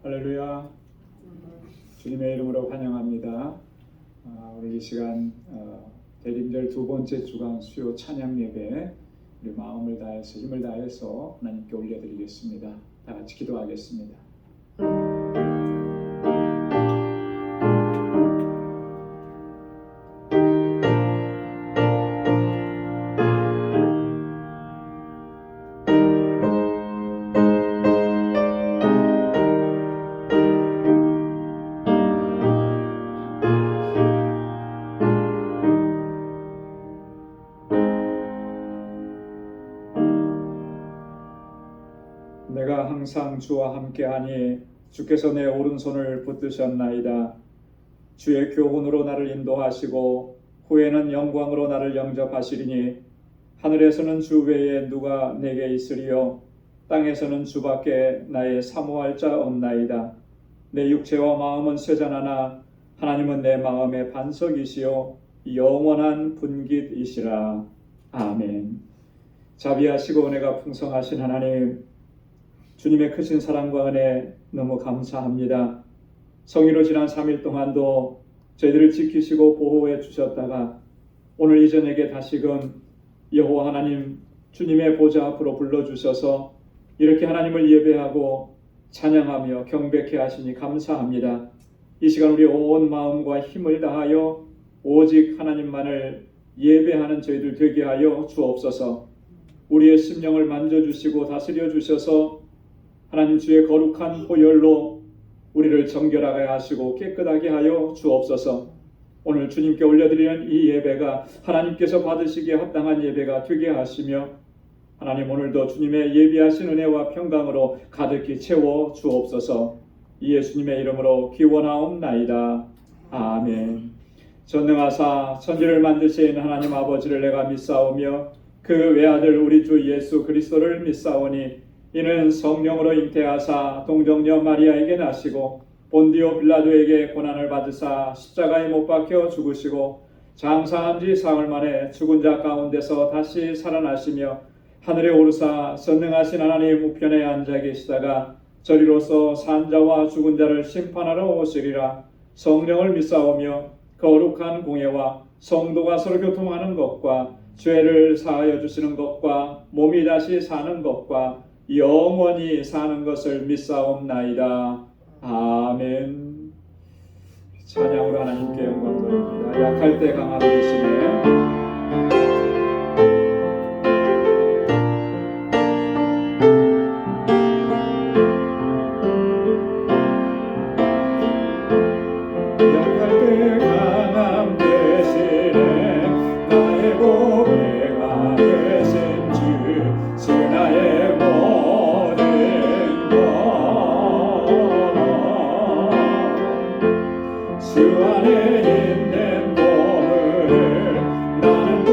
할렐루야. 주님의 이름으로 환영합니다. 오늘 이 시간 대림절 두 번째 주간 수요 찬양 예배 우리 마음을 다해서 힘을 다해서 하나님께 올려드리겠습니다. 다 같이 기도하겠습니다. 내가 항상 주와 함께하니 주께서 내 오른손을 붙드셨나이다. 주의 교훈으로 나를 인도하시고 후에는 영광으로 나를 영접하시리니 하늘에서는 주 외에 누가 내게 있으리요 땅에서는 주밖에 나의 사모할 자 없나이다. 내 육체와 마음은 쇠잔하나 하나님은 내 마음의 반석이시요 영원한 분깃이시라. 아멘. 자비하시고 은혜가 풍성하신 하나님, 주님의 크신 사랑과 은혜 너무 감사합니다. 성의로 지난 3일 동안도 저희들을 지키시고 보호해 주셨다가 오늘 이 저녁에 다시금 여호와 하나님 주님의 보좌 앞으로 불러주셔서 이렇게 하나님을 예배하고 찬양하며 경배케 하시니 감사합니다. 이 시간 우리 온 마음과 힘을 다하여 오직 하나님만을 예배하는 저희들 되게 하여 주옵소서. 우리의 심령을 만져주시고 다스려 주셔서 하나님 주의 거룩한 보혈로 우리를 정결하게 하시고 깨끗하게 하여 주옵소서. 오늘 주님께 올려드리는 이 예배가 하나님께서 받으시기에 합당한 예배가 되게 하시며 하나님 오늘도 주님의 예비하신 은혜와 평강으로 가득히 채워 주옵소서. 이 예수님의 이름으로 기원하옵나이다. 아멘. 전능하사 천지를 만드신 하나님 아버지를 내가 믿사오며 그 외아들 우리 주 예수 그리스도를 믿사오니 이는 성령으로 잉태하사 동정녀 마리아에게 나시고 본디오 빌라도에게 고난을 받으사 십자가에 못 박혀 죽으시고 장사한 지 사흘 만에 죽은 자 가운데서 다시 살아나시며 하늘에 오르사 전능하신 하나님 우편에 앉아 계시다가 저리로서 산 자와 죽은 자를 심판하러 오시리라. 성령을 믿사오며 거룩한 공예와 성도가 서로 교통하는 것과 죄를 사하여 주시는 것과 몸이 다시 사는 것과 영원히 사는 것을 믿사옵나이다. 아멘. 찬양으로 하나님께 영광 돌립니다. 약할 때 강함 되시네. 주 안에 있는 몸을 나는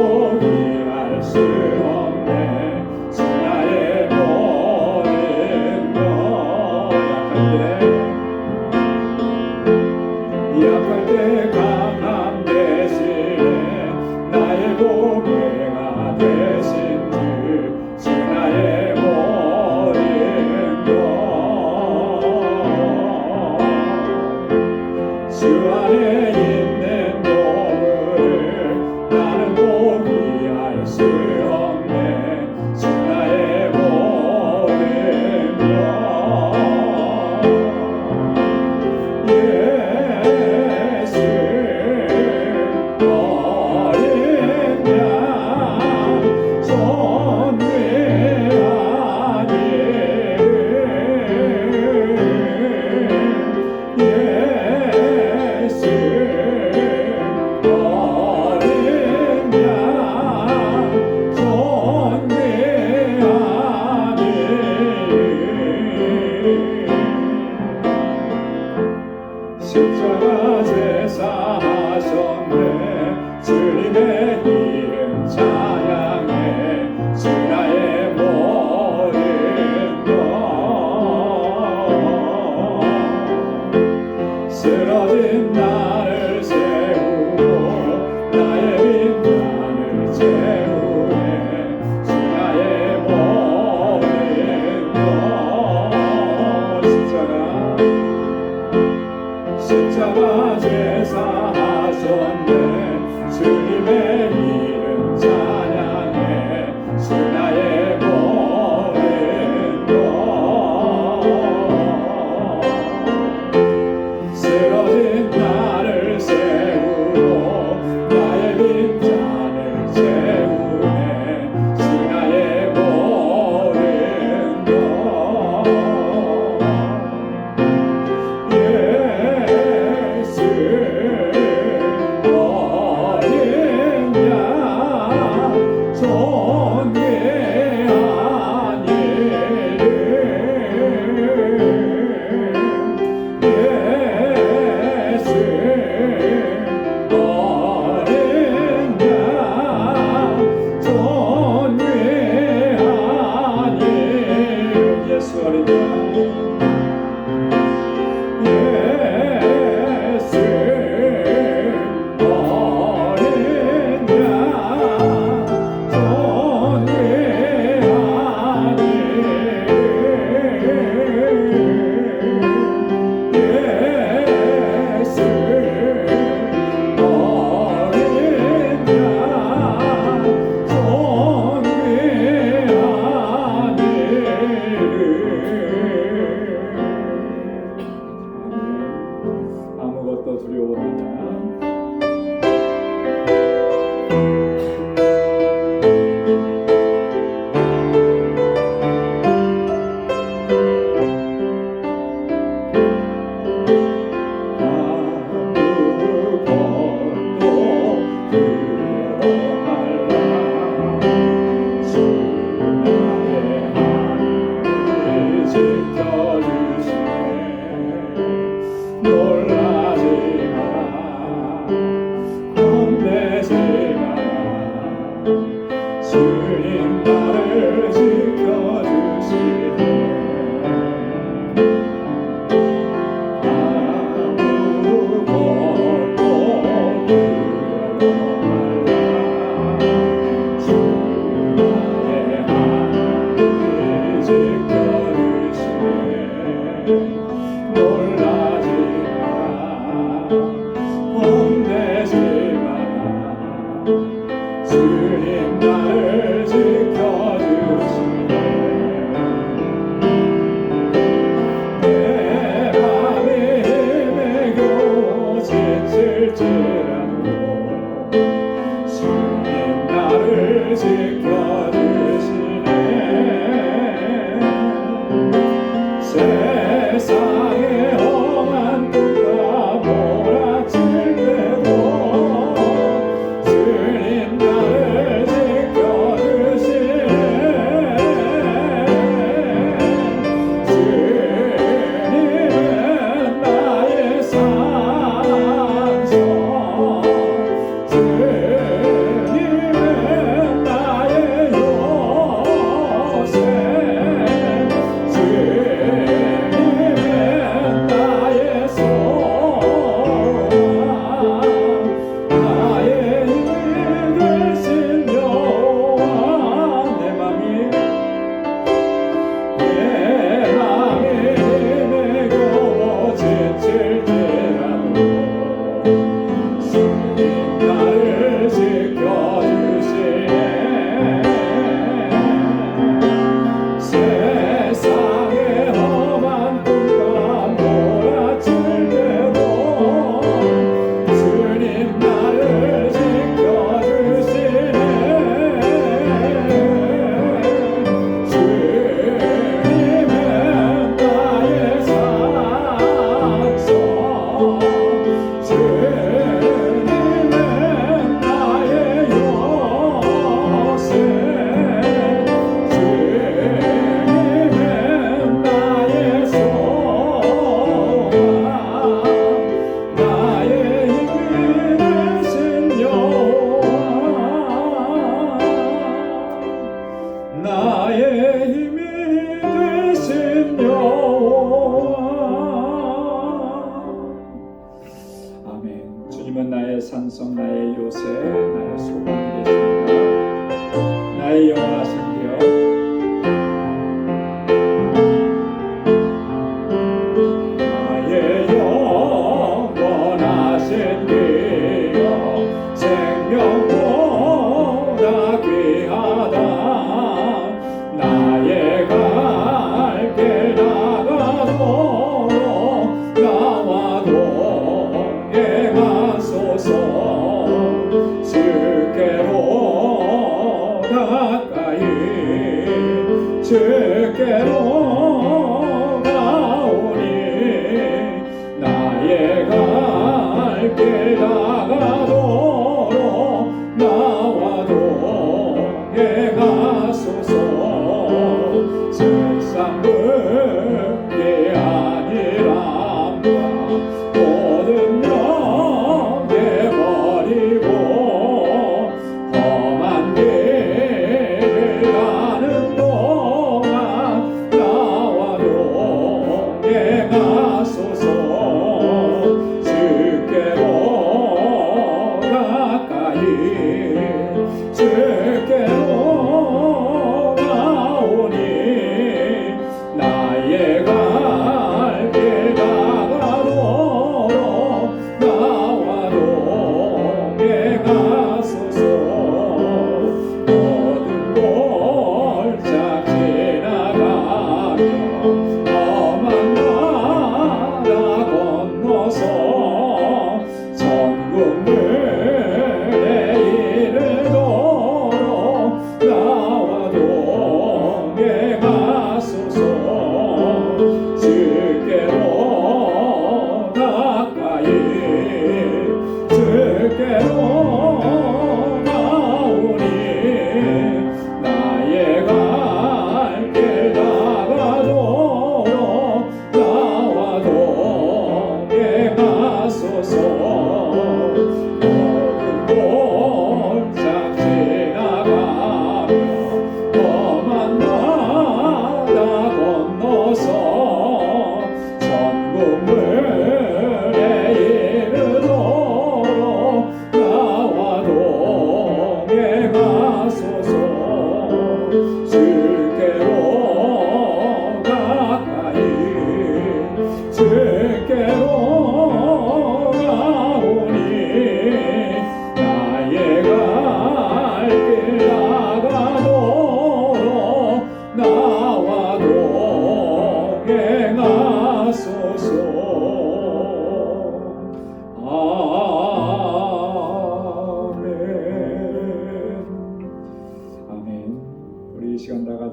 말라. 주 나의 하늘 지켜주시네. 놀라지 마라. 겁내지 마라. 주님 나를 지켜주시네. 아무것도 두려워 말라. 주 나의 하늘 지켜주시네. 놀라지 마라. 겁내지 마라. 주님 나를 지켜주시네. 내 맘이 힘에 겨워 지칠지라도 주님 나를 지켜주시네. 세상에 험한 누가 몰아칠 때도 주님 나를 지켜주시네. 주님은 나의 산성, 주님은 나의 요새, 주님은 나의 소망, 나의 힘이 되신 여호와. 내 맘이 힘에 겨워 지칠지라도 주님 나를 지켜주시네. 세상에 험한 꿈과 몰아칠 때도 주님 나를 지켜주시네. 주님은 나의 산성, 주님은 나의 요새, 주님은 나의 소망, 나의 힘이 되신 여호와. 나의 힘이 되신 여호와. 아멘. 주님은 나의 산성, 나의 요새, 나의 소망이 되십니다. 나의 영원하신 기업, 나의 영원하신 기업, 생명보다 귀하다. 나의 갈 길 나가도록 나와 동행하소서. 주께로 가까이, 주께로 가오니. 나의 갈 길 나가도록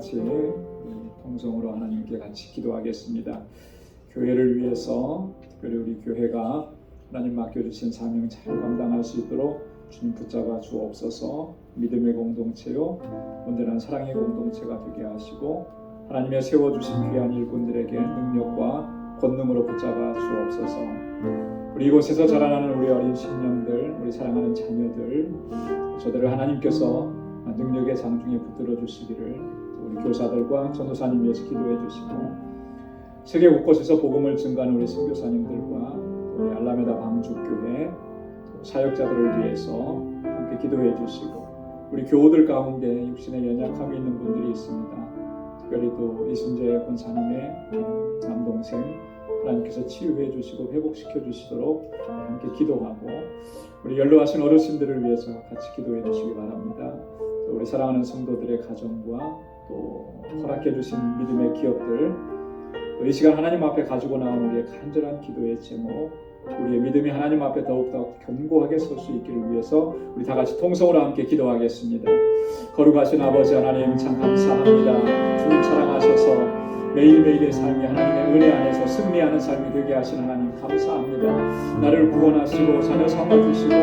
같이 통성으로 하나님께 같이 기도하겠습니다. 교회를 위해서 특별히 우리 교회가 하나님 맡겨주신 사명 잘 감당할 수 있도록 주님 붙잡아 주옵소서. 믿음의 공동체요 온전한 사랑의 공동체가 되게 하시고 하나님의 세워주신 귀한 일꾼들에게 능력과 권능으로 붙잡아 주옵소서. 우리 이곳에서 자라나는 우리 어린 심령들, 우리 사랑하는 자녀들, 저들을 하나님께서 능력의 장중에 붙들어 주시기를 우리 교사들과 전도사님 위해서 기도해 주시고 세계 곳곳에서 복음을 증거하는 우리 선교사님들과 우리 알라메다 방주교회 사역자들을 위해서 함께 기도해 주시고 우리 교우들 가운데 육신의 연약함이 있는 분들이 있습니다. 특별히 또 이순재 권사님의 남동생 하나님께서 치유해 주시고 회복시켜 주시도록 함께 기도하고 우리 연로하신 어르신들을 위해서 같이 기도해 주시기 바랍니다. 또 우리 사랑하는 성도들의 가정과 또 허락해 주신 믿음의 기업들 또 이 시간 하나님 앞에 가지고 나온 우리의 간절한 기도의 제목 우리의 믿음이 하나님 앞에 더욱더 견고하게 설 수 있기를 위해서 우리 다 같이 통성으로 함께 기도하겠습니다. 거룩하신 아버지 하나님 참 감사합니다. 주님 사랑하셔서 매일매일의 삶이 하나님의 은혜 안에서 승리하는 삶이 되게 하신 하나님 감사합니다. 나를 구원하시고 자녀 삼아주시고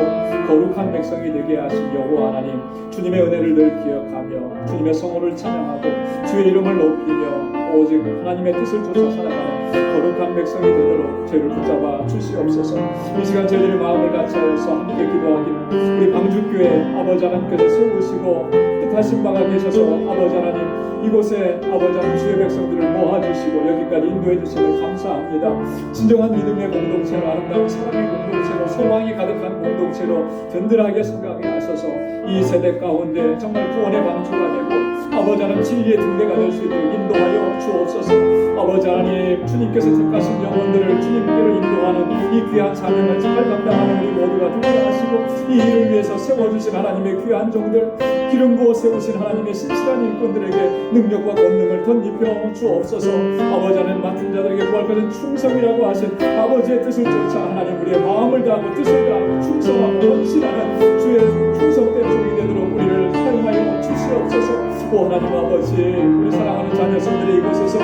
거룩한 백성이 되게 하신 여호와 하나님 주님의 은혜를 늘 기억하며 주님의 성호를 찬양하고 주의 이름을 높이며 오직 하나님의 뜻을 쫓아 살아가는 거룩한 백성이 되도록 저희를 붙잡아 주시옵소서. 이 시간 저희들의 마음을 같이하여서 함께 기도하기는 우리 방주교회 아버지 하나님께서 세우시고 뜻하신 바가 계셔서 아버지 하나님 이곳에 아버지 하나님 주의 백성들을 모아주시고 여기까지 인도해 주심을 감사합니다. 진정한 믿음의 공동체로 아름다운 사랑의 공동체로 소망이 가득한 공동체로 든든하게 생각하게 하셔서 이 세대 가운데 정말 구원의 방주가 되고 아버지 하나님 진리의 등대가 될 수 있도록 인도하여 주옵소서. 아버지 하나님 주님께서 택하신 영혼들을 주님께로 인도하는 이 귀한 사명을 잘 감당하는 우리 모두가 되게 하시고 이 일을 위해서 세워주신 하나님의 귀한 종들 기름 부어 세우신 하나님의 신실한 일꾼들에게 능력과 권능을 덧입혀 주옵소서. 아버지 하나님 맡은 자들에게 구할 것은 충성이라고 하신 아버지의 뜻을 쫓아 하나님 우리의 마음을 다하고 뜻을 다하고 충성하고 헌신하는 주의 충성된 종이 되도록 우리를 사용하여 주시옵소서. 오 하나님 아버지 우리 사랑하는 자녀성들이 이곳에서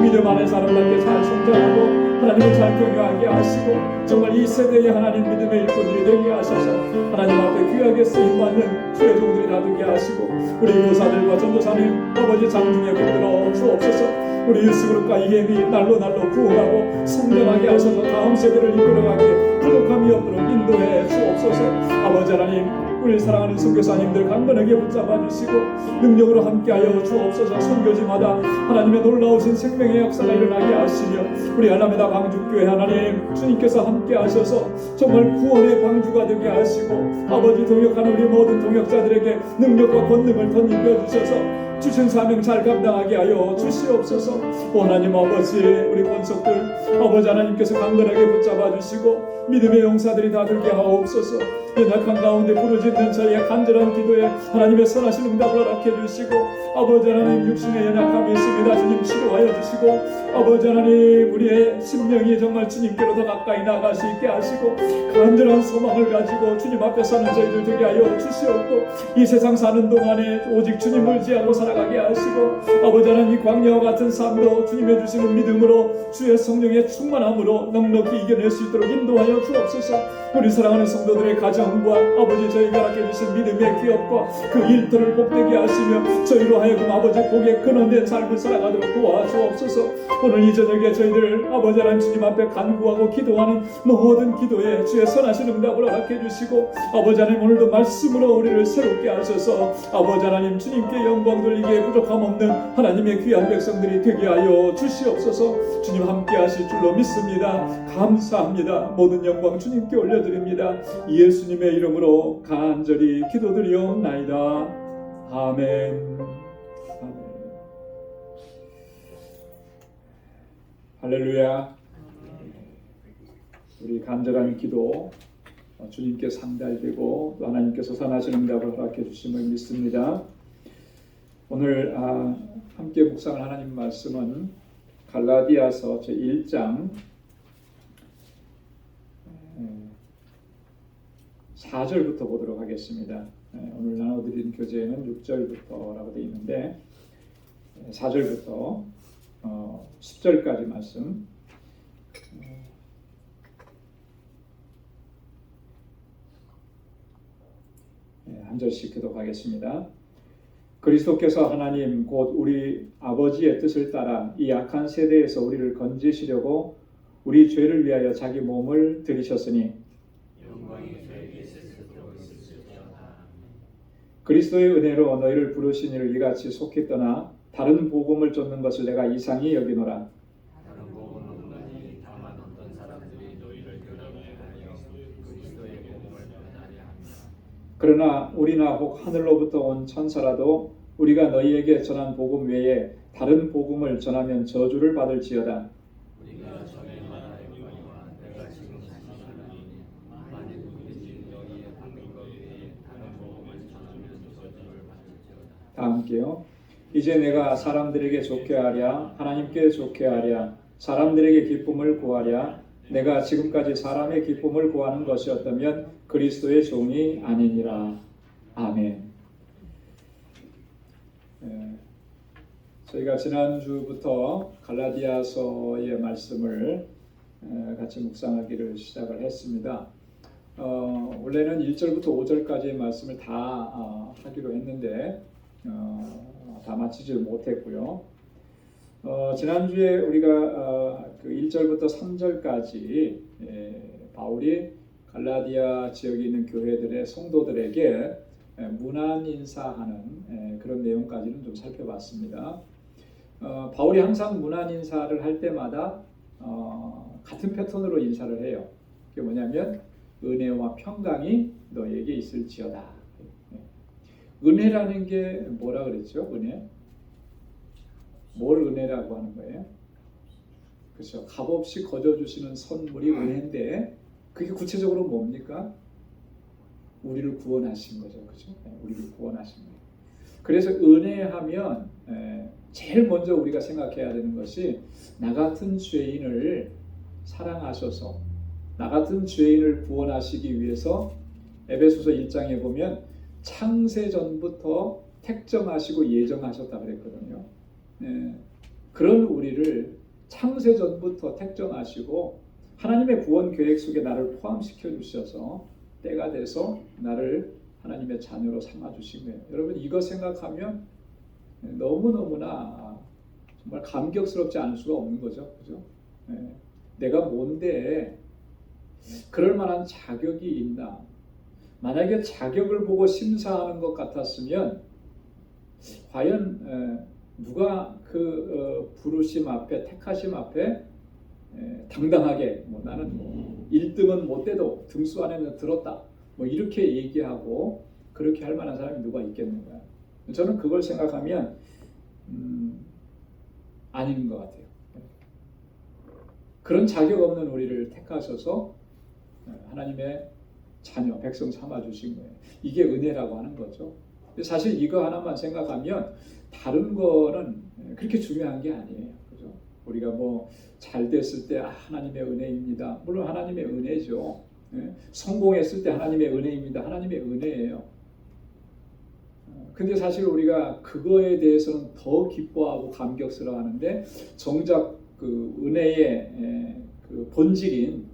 믿음 안에서 아름답게 잘 성장하고 하나님을 잘 경외하게 하시고 정말 이 세대의 하나님 믿음의 일꾼들이 되게 하셔서 하나님 앞에 귀하게 쓰임받는 주의 종들이 나되게 하시고 우리 교사들과 전도사님 아버지 장중에 붙들어 주옵소서. 우리 유스그룹과 이엠이 날로 부흥하고 성장하게 하셔서 다음 세대를 이끌어가기에 부족함이 없도록 인도해 주옵소서. 아버지 하나님 우리 사랑하는 선교사님들 강건하게 붙잡아 주시고 능력으로 함께하여 주옵소서. 선교지마다 하나님의 놀라우신 생명의 역사가 일어나게 하시며 우리 알라메다 방주교회 하나님 주님께서 함께하셔서 정말 구원의 방주가 되게 하시고 아버지 동역하는 우리 모든 동역자들에게 능력과 권능을 덧입혀 주셔서 주신 사명 잘 감당하게 하여 주시옵소서. 하나님 아버지 우리 권속들 아버지 하나님께서 강건하게 붙잡아 주시고 믿음의 용사들이 다 되게 하옵소서. 연약한 가운데 부르짖는 저희의 간절한 기도에 하나님의 선하신 응답을 허락해 주시고 아버지 하나님 육신의 연약함이 있습니다. 주님 치료하여 주시고 아버지 하나님 우리의 심령이 정말 주님께로 더 가까이 나아갈 수 있게 하시고 간절한 소망을 가지고 주님 앞에 서는 저희들 되게 하여 주시옵고 이 세상 사는 동안에 오직 주님을 지하고 살아가게 하시고 아버지 하나님 이 광야와 같은 삶도 주님의 주시는 믿음으로 주의 성령의 충만함으로 넉넉히 이겨낼 수 있도록 인도하여 주옵소서. 우리 사랑하는 성도들의 가정과 아버지 저희가 허락해 주신 믿음의 기업과 그 일터를 복되게 하시며 저희로 하여금 아버지 복에 근원된 삶을 살아가도록 도와주옵소서. 오늘 이 저녁에 저희들 아버지 하나님 주님 앞에 간구하고 기도하는 모든 기도에 주의 선하신 응답을 허락해 주시고 아버지 하나님 오늘도 말씀으로 우리를 새롭게 하셔서 아버지 하나님 주님께 영광 돌리기에 부족함 없는 하나님의 귀한 백성들이 되게 하여 주시옵소서. 주님 함께 하실 줄로 믿습니다. 감사합니다. 모든 영광 주님께 올려드립니다. 예수님의 이름으로 간절히 기도드리옵나이다. 아멘. 할렐루야. 우리 간절한 기도 주님께 상달되고 또 하나님께서 선하신 응답을 허락해 주심을 믿습니다. 오늘 함께 묵상할 하나님 말씀은 갈라디아서 제1장 4절부터 보도록 하겠습니다. 오늘 나눠드린 교재에는 6절부터라고 되어 있는데 4절부터 10절까지 말씀 한 절씩 교독하겠습니다. 그리스도께서 하나님 곧 우리 아버지의 뜻을 따라 이 악한 세대에서 우리를 건지시려고 우리 죄를 위하여 자기 몸을 들이셨으니 그리스도의 은혜로 너희를 부르신 이를 이같이 속히 떠나 다른 복음을 쫓는 것을 내가 이상히 여기노라. 다른 복음은 없나니 다만 어떤 사람들이 너희를 교란하여 그리스도의 복음을 변하려 합니다. 그러나 우리나 혹 하늘로부터 온 천사라도 우리가 너희에게 전한 복음 외에 다른 복음을 전하면 저주를 받을지어다. 우리가 전에 말하였거니와 내가 지금 다시 말하노니 만일 누구든지 너희의 받는 것 외에 다른 복음을 전하면 저주를 받을지어다. 다 함께요. 이제 내가 사람들에게 좋게 하랴 하나님께 좋게 하랴 사람들에게 기쁨을 구하랴 내가 지금까지 사람의 기쁨을 구하는 것이었다면 그리스도의 종이 아니니라. 아멘. 저희가 지난주부터 갈라디아서의 말씀을 같이 묵상하기를 시작을 했습니다. 원래는 1절부터 5절까지의 말씀을 다 하기로 했는데 다 마치지를 못했고요. 지난주에 우리가 그 1절부터 3절까지 바울이 갈라디아 지역에 있는 교회들의 성도들에게 문안 인사하는 그런 내용까지는 좀 살펴봤습니다. 바울이 항상 문안 인사를 할 때마다 같은 패턴으로 인사를 해요. 그게 뭐냐면 은혜와 평강이 너에게 있을지어다. 은혜라는 게 뭐라 그랬죠? 은혜? 뭘 은혜라고 하는 거예요? 그렇죠. 값없이 거저주시는 선물이 은혜인데 그게 구체적으로 뭡니까? 우리를 구원하신 거죠. 그렇죠? 우리를 구원하신 거예요. 그래서 은혜하면 제일 먼저 우리가 생각해야 되는 것이 나 같은 죄인을 사랑하셔서 나 같은 죄인을 구원하시기 위해서 에베소서 1장에 보면 창세전부터 택정하시고 예정하셨다 그랬거든요. 그런 우리를 창세전부터 택정하시고 하나님의 구원 계획 속에 나를 포함시켜 주셔서 때가 돼서 나를 하나님의 자녀로 삼아주신 거예요. 여러분 이거 생각하면 너무너무나 정말 감격스럽지 않을 수가 없는 거죠. 그죠? 내가 뭔데 그럴 만한 자격이 있나. 만약에 자격을 보고 심사하는 것 같았으면 과연 누가 그 부르심 앞에 택하심 앞에 당당하게 나는 1등은 못 돼도 등수 안에는 들었다 이렇게 얘기하고 그렇게 할 만한 사람이 누가 있겠는가. 저는 그걸 생각하면 아닌 것 같아요. 그런 자격 없는 우리를 택하셔서 하나님의 자녀, 백성 삼아주신 거예요. 이게 은혜라고 하는 거죠. 사실 이거 하나만 생각하면 다른 거는 그렇게 중요한 게 아니에요. 그죠? 우리가 잘 됐을 때 하나님의 은혜입니다. 물론 하나님의 은혜죠. 성공했을 때 하나님의 은혜입니다. 하나님의 은혜예요. 근데 사실 우리가 그거에 대해서는 더 기뻐하고 감격스러워하는데 정작 그 은혜의 그 본질인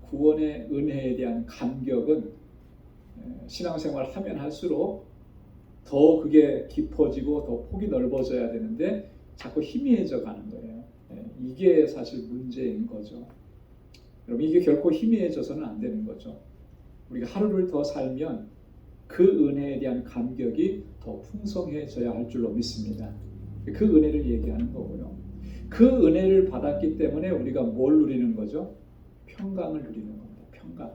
구원의 은혜에 대한 감격은 신앙생활 하면 할수록 더 그게 깊어지고 더 폭이 넓어져야 되는데 자꾸 희미해져 가는 거예요. 이게 사실 문제인 거죠. 여러분 이게 결코 희미해져서는 안 되는 거죠. 우리가 하루를 더 살면 그 은혜에 대한 감격이 더 풍성해져야 할 줄로 믿습니다. 그 은혜를 얘기하는 거고요. 그 은혜를 받았기 때문에 우리가 뭘 누리는 거죠? 평강을 누리는 겁니다. 평강.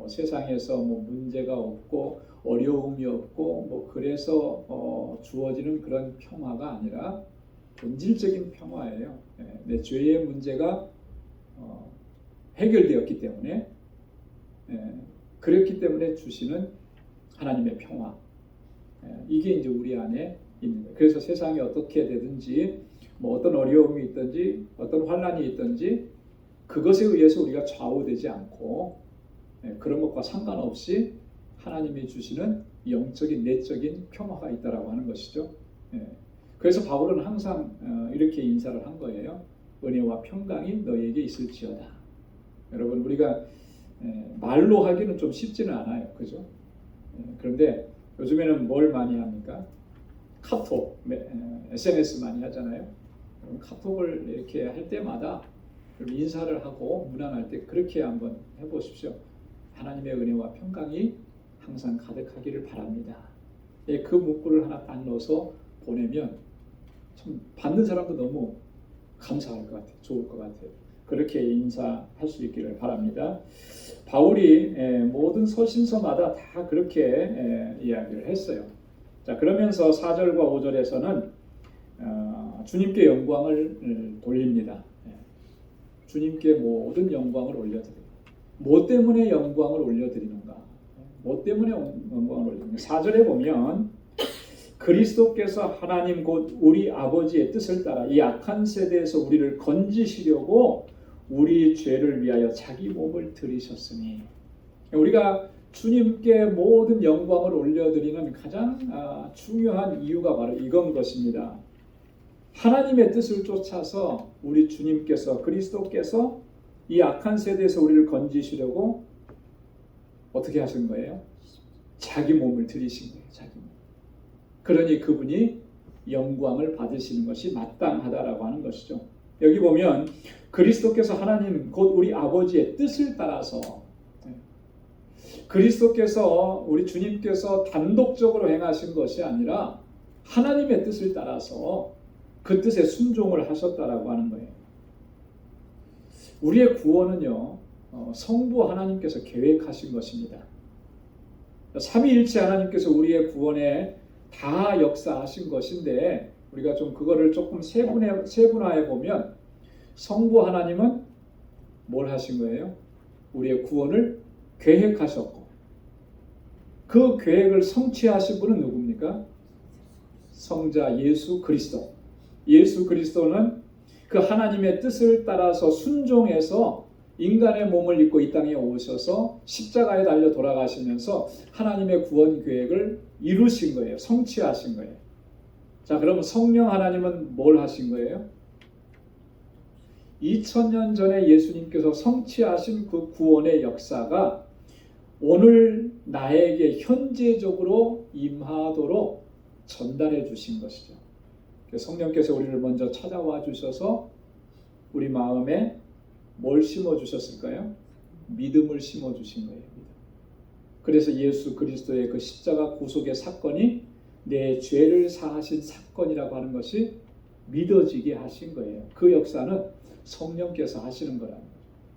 세상에서 문제가 없고 어려움이 없고 그래서 주어지는 그런 평화가 아니라 본질적인 평화예요. 내 죄의 문제가 해결되었기 때문에 그렇기 때문에 주시는 하나님의 평화. 이게 이제 우리 안에 있는 거예요. 그래서 세상이 어떻게 되든지 어떤 어려움이 있든지 어떤 환난이 있든지 그것에 의해서 우리가 좌우되지 않고 그런 것과 상관없이 하나님이 주시는 영적인 내적인 평화가 있다라고 하는 것이죠. 그래서 바울은 항상 이렇게 인사를 한 거예요. 은혜와 평강이 너희에게 있을지어다. 여러분 우리가 말로 하기는 좀 쉽지는 않아요. 그죠? 그런데 요즘에는 뭘 많이 합니까? 카톡, SNS 많이 하잖아요. 카톡을 이렇게 할 때마다 인사를 하고 문안할 때 그렇게 한번 해보십시오. 하나님의 은혜와 평강이 항상 가득하기를 바랍니다. 그 문구를 하나 딱 넣어서 보내면 참 받는 사람도 너무 감사할 것 같아요. 좋을 것 같아요. 그렇게 인사할 수 있기를 바랍니다. 바울이 모든 서신서마다 다 그렇게 이야기를 했어요. 자, 그러면서 4절과 5절에서는 주님께 영광을 돌립니다. 주님께 모든 영광을 올려드립니다. 뭐 때문에 영광을 올려드리는가? 뭐 때문에 영광을 올리는가? 4절에 보면 그리스도께서 하나님 곧 우리 아버지의 뜻을 따라 이 악한 세대에서 우리를 건지시려고 우리 죄를 위하여 자기 몸을 들이셨으니, 우리가 주님께 모든 영광을 올려드리는 가장 중요한 이유가 바로 이건 것입니다. 하나님의 뜻을 쫓아서 우리 주님께서 그리스도께서 이 악한 세대에서 우리를 건지시려고 어떻게 하신 거예요? 자기 몸을 들이신 거예요. 자기 몸. 그러니 그분이 영광을 받으시는 것이 마땅하다라고 하는 것이죠. 여기 보면 그리스도께서 하나님 곧 우리 아버지의 뜻을 따라서, 그리스도께서 우리 주님께서 단독적으로 행하신 것이 아니라 하나님의 뜻을 따라서 그 뜻에 순종을 하셨다라고 하는 거예요. 우리의 구원은요, 성부 하나님께서 계획하신 것입니다. 삼위일체 하나님께서 우리의 구원에 다 역사하신 것인데, 우리가 좀 그거를 조금 세분화해 보면 성부 하나님은 뭘 하신 거예요? 우리의 구원을 계획하셨고, 그 계획을 성취하신 분은 누굽니까? 성자 예수 그리스도. 예수 그리스도는 그 하나님의 뜻을 따라서 순종해서 인간의 몸을 입고 이 땅에 오셔서 십자가에 달려 돌아가시면서 하나님의 구원 계획을 이루신 거예요. 성취하신 거예요. 자, 그럼 성령 하나님은 뭘 하신 거예요? 2000년 전에 예수님께서 성취하신 그 구원의 역사가 오늘 나에게 현재적으로 임하도록 전달해 주신 것이죠. 성령께서 우리를 먼저 찾아와 주셔서 우리 마음에 뭘 심어 주셨을까요? 믿음을 심어 주신 거예요. 그래서 예수 그리스도의 그 십자가 구속의 사건이 내 죄를 사하신 사건이라고 하는 것이 믿어지게 하신 거예요. 그 역사는 성령께서 하시는 거라는 거예요.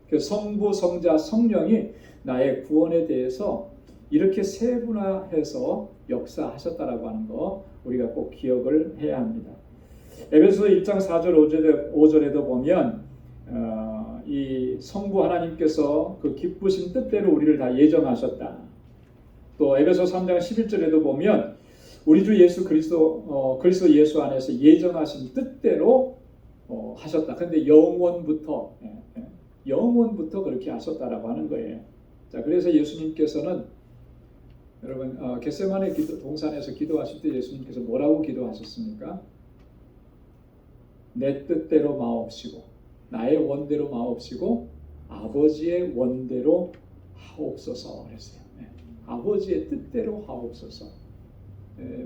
그 성부, 성자, 성령이 나의 구원에 대해서 이렇게 세분화해서 역사하셨다라고 하는 거 우리가 꼭 기억을 해야 합니다. 에베소서 1장 4절 5절에도 보면 이 성부 하나님께서 그 기쁘신 뜻대로 우리를 다 예정하셨다. 또 에베소 3장 11절에도 보면 우리 주 예수 그리스도 예수 안에서 예정하신 뜻대로 하셨다. 그런데 영원부터 그렇게 하셨다라고 하는 거예요. 자, 그래서 예수님께서는 여러분 겟세마네 동산에서 기도하실 때 예수님께서 뭐라고 기도하셨습니까? 내 뜻대로 마옵시고 나의 원대로 마옵시고 아버지의 원대로 하옵소서 그랬어요. 아버지의 뜻대로 하옵소서.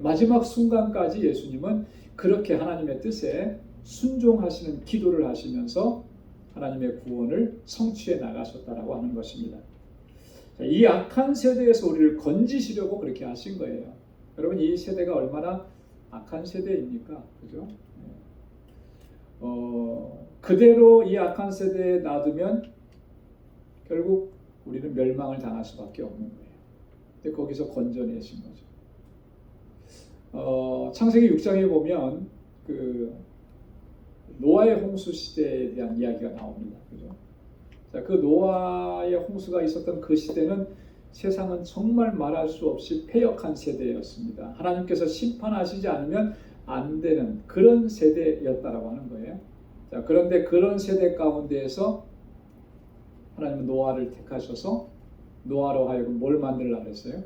마지막 순간까지 예수님은 그렇게 하나님의 뜻에 순종하시는 기도를 하시면서 하나님의 구원을 성취해 나가셨다라고 하는 것입니다. 이 악한 세대에서 우리를 건지시려고 그렇게 하신 거예요. 여러분 이 세대가 얼마나 악한 세대입니까? 그죠? 그대로 이 악한 세대에 놔두면 결국 우리는 멸망을 당할 수밖에 없는 거예요. 근데 거기서 건져내신 거죠. 창세기 6장에 보면 그 노아의 홍수 시대에 대한 이야기가 나옵니다. 그죠? 자, 그 노아의 홍수가 있었던 그 시대는 세상은 정말 말할 수 없이 패역한 세대였습니다. 하나님께서 심판하시지 않으면 안 되는 그런 세대였다라고 하는 거예요. 자, 그런데 그런 세대 가운데에서 하나님은 노아를 택하셔서 노아로 하여금 뭘 만들려고 그랬어요?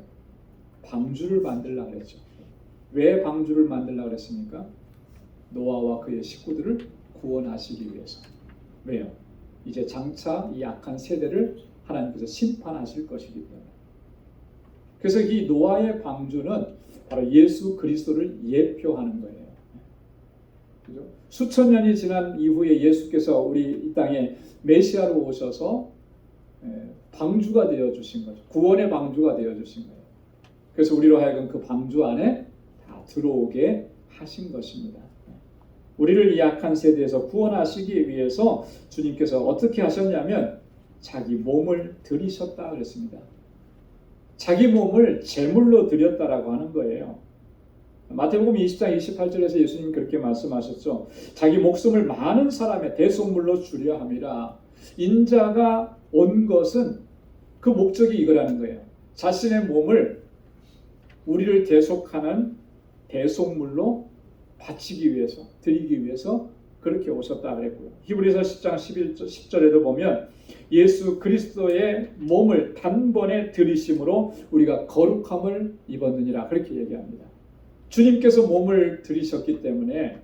방주를 만들려고 그랬죠. 왜 방주를 만들려고 그랬습니까? 노아와 그의 식구들을 구원하시기 위해서. 왜요? 이제 장차 이 악한 세대를 하나님께서 심판하실 것이기 때문에. 그래서 이 노아의 방주는 바로 예수 그리스도를 예표하는 거예요. 그죠? 수천 년이 지난 이후에 예수께서 우리 이 땅에 메시아로 오셔서 방주가 되어 주신 거죠. 구원의 방주가 되어 주신 거예요. 그래서 우리로 하여금 그 방주 안에 다 들어오게 하신 것입니다. 우리를 이 악한 세대에서 구원하시기 위해서 주님께서 어떻게 하셨냐면 자기 몸을 들이셨다 그랬습니다. 자기 몸을 제물로 드렸다라고 하는 거예요. 마태복음 20장 28절에서 예수님이 그렇게 말씀하셨죠. 자기 목숨을 많은 사람의 대속물로 주려 함이라. 인자가 온 것은 그 목적이 이거라는 거예요. 자신의 몸을 우리를 대속하는 대속물로 바치기 위해서, 드리기 위해서 그렇게 오셨다 그랬고요. 히브리서 10장 10절에도 보면 예수 그리스도의 몸을 단번에 들이심으로 우리가 거룩함을 입었느니라 그렇게 얘기합니다. 주님께서 몸을 들이셨기 때문에,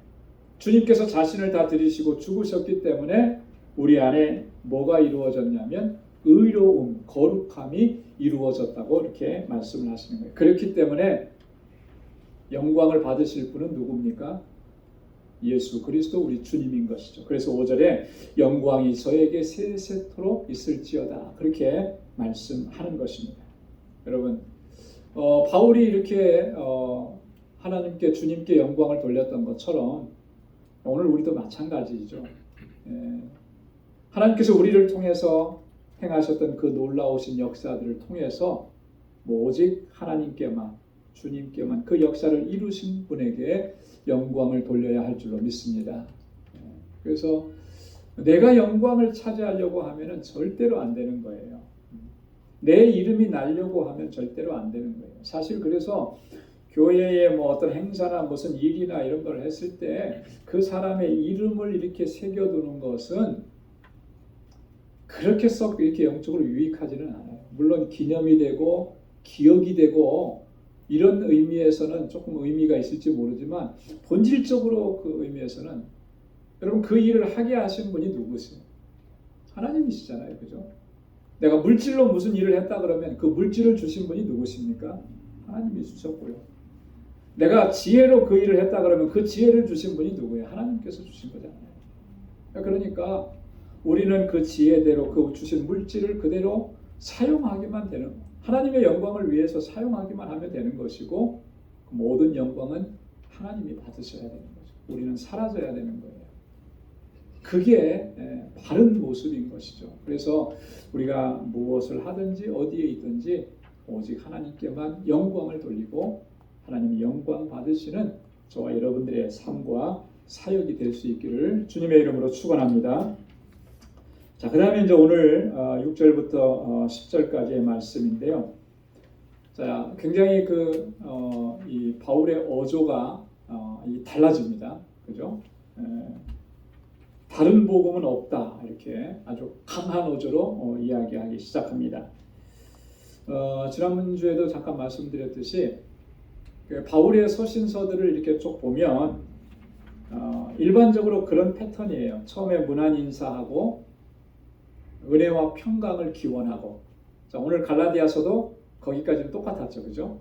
주님께서 자신을 다 들이시고 죽으셨기 때문에 우리 안에 뭐가 이루어졌냐면 의로움, 거룩함이 이루어졌다고 이렇게 말씀을 하시는 거예요. 그렇기 때문에 영광을 받으실 분은 누굽니까? 예수 그리스도 우리 주님인 것이죠. 그래서 5절에 영광이 저에게 세세토록 있을지어다 그렇게 말씀하는 것입니다. 여러분, 바울이 이렇게 하나님께 주님께 영광을 돌렸던 것처럼 오늘 우리도 마찬가지죠. 하나님께서 우리를 통해서 행하셨던 그 놀라우신 역사들을 통해서 오직 하나님께만, 주님께만 그 역사를 이루신 분에게 영광을 돌려야 할 줄로 믿습니다. 그래서 내가 영광을 차지하려고 하면 절대로 안 되는 거예요. 내 이름이 나려고 하면 절대로 안 되는 거예요. 사실 그래서 교회에 뭐 어떤 행사나 무슨 일이나 이런 걸 했을 때 그 사람의 이름을 이렇게 새겨두는 것은 그렇게 썩 이렇게 영적으로 유익하지는 않아요. 물론 기념이 되고 기억이 되고 이런 의미에서는 조금 의미가 있을지 모르지만 본질적으로 그 의미에서는 여러분 그 일을 하게 하신 분이 누구세요? 하나님이시잖아요. 그죠? 내가 물질로 무슨 일을 했다 그러면 그 물질을 주신 분이 누구십니까? 하나님이 주셨고요. 내가 지혜로 그 일을 했다 그러면 그 지혜를 주신 분이 누구예요? 하나님께서 주신 거잖아요. 그러니까 우리는 그 지혜대로 그 주신 물질을 그대로 사용하기만 되는, 하나님의 영광을 위해서 사용하기만 하면 되는 것이고 모든 영광은 하나님이 받으셔야 되는 거죠. 우리는 사라져야 되는 거예요. 그게 바른 모습인 것이죠. 그래서 우리가 무엇을 하든지 어디에 있든지 오직 하나님께만 영광을 돌리고 하나님이 영광 받으시는 저와 여러분들의 삶과 사역이 될 수 있기를 주님의 이름으로 축원합니다. 자, 그 다음에 이제 오늘 6절부터 10절까지의 말씀인데요. 자, 굉장히 이 바울의 어조가 달라집니다. 그죠? 다른 복음은 없다. 이렇게 아주 강한 어조로 이야기하기 시작합니다. 지난주에도 잠깐 말씀드렸듯이 바울의 서신서들을 이렇게 쭉 보면 일반적으로 그런 패턴이에요. 처음에 문안 인사하고 은혜와 평강을 기원하고, 자, 오늘 갈라디아서도 거기까지는 똑같았죠. 그죠?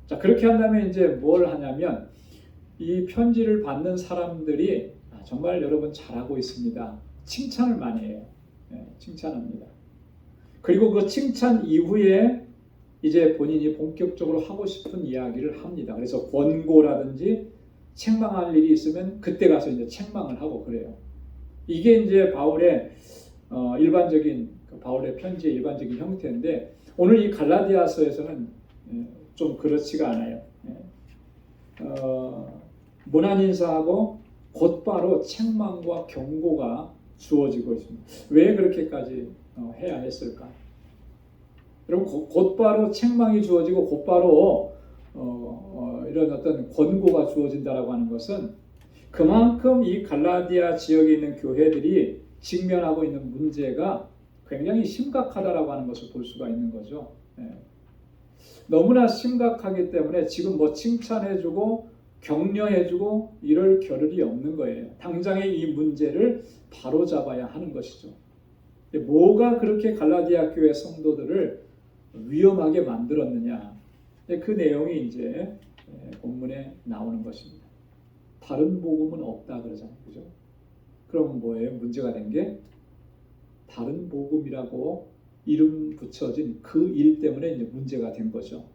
자, 그렇게 한 다음에 이제 뭘 하냐면 이 편지를 받는 사람들이 정말 여러분 잘하고 있습니다. 칭찬을 많이 해요. 칭찬합니다. 그리고 그 칭찬 이후에 이제 본인이 본격적으로 하고 싶은 이야기를 합니다. 그래서 권고라든지 책망할 일이 있으면 그때 가서 이제 책망을 하고 그래요. 이게 이제 바울의 일반적인 바울의 편지의 일반적인 형태인데 오늘 이 갈라디아서에서는 좀 그렇지가 않아요. 문안 인사하고 곧바로 책망과 경고가 주어지고 있습니다. 왜 그렇게까지 해야 했을까? 여러분 곧바로 책망이 주어지고 곧바로 이런 어떤 권고가 주어진다라고 하는 것은 그만큼 이 갈라디아 지역에 있는 교회들이 직면하고 있는 문제가 굉장히 심각하다라고 하는 것을 볼 수가 있는 거죠. 너무나 심각하기 때문에 지금 뭐 칭찬해주고 격려해주고 이럴 겨를이 없는 거예요. 당장의 이 문제를 바로잡아야 하는 것이죠. 뭐가 그렇게 갈라디아 교회 성도들을 위험하게 만들었느냐? 그 내용이 이제 본문에 나오는 것입니다. 다른 복음은 없다 그러잖아요, 그죠? 그럼 뭐예요? 문제가 된 게 다른 복음이라고 이름 붙여진 그 일 때문에 이제 문제가 된 거죠.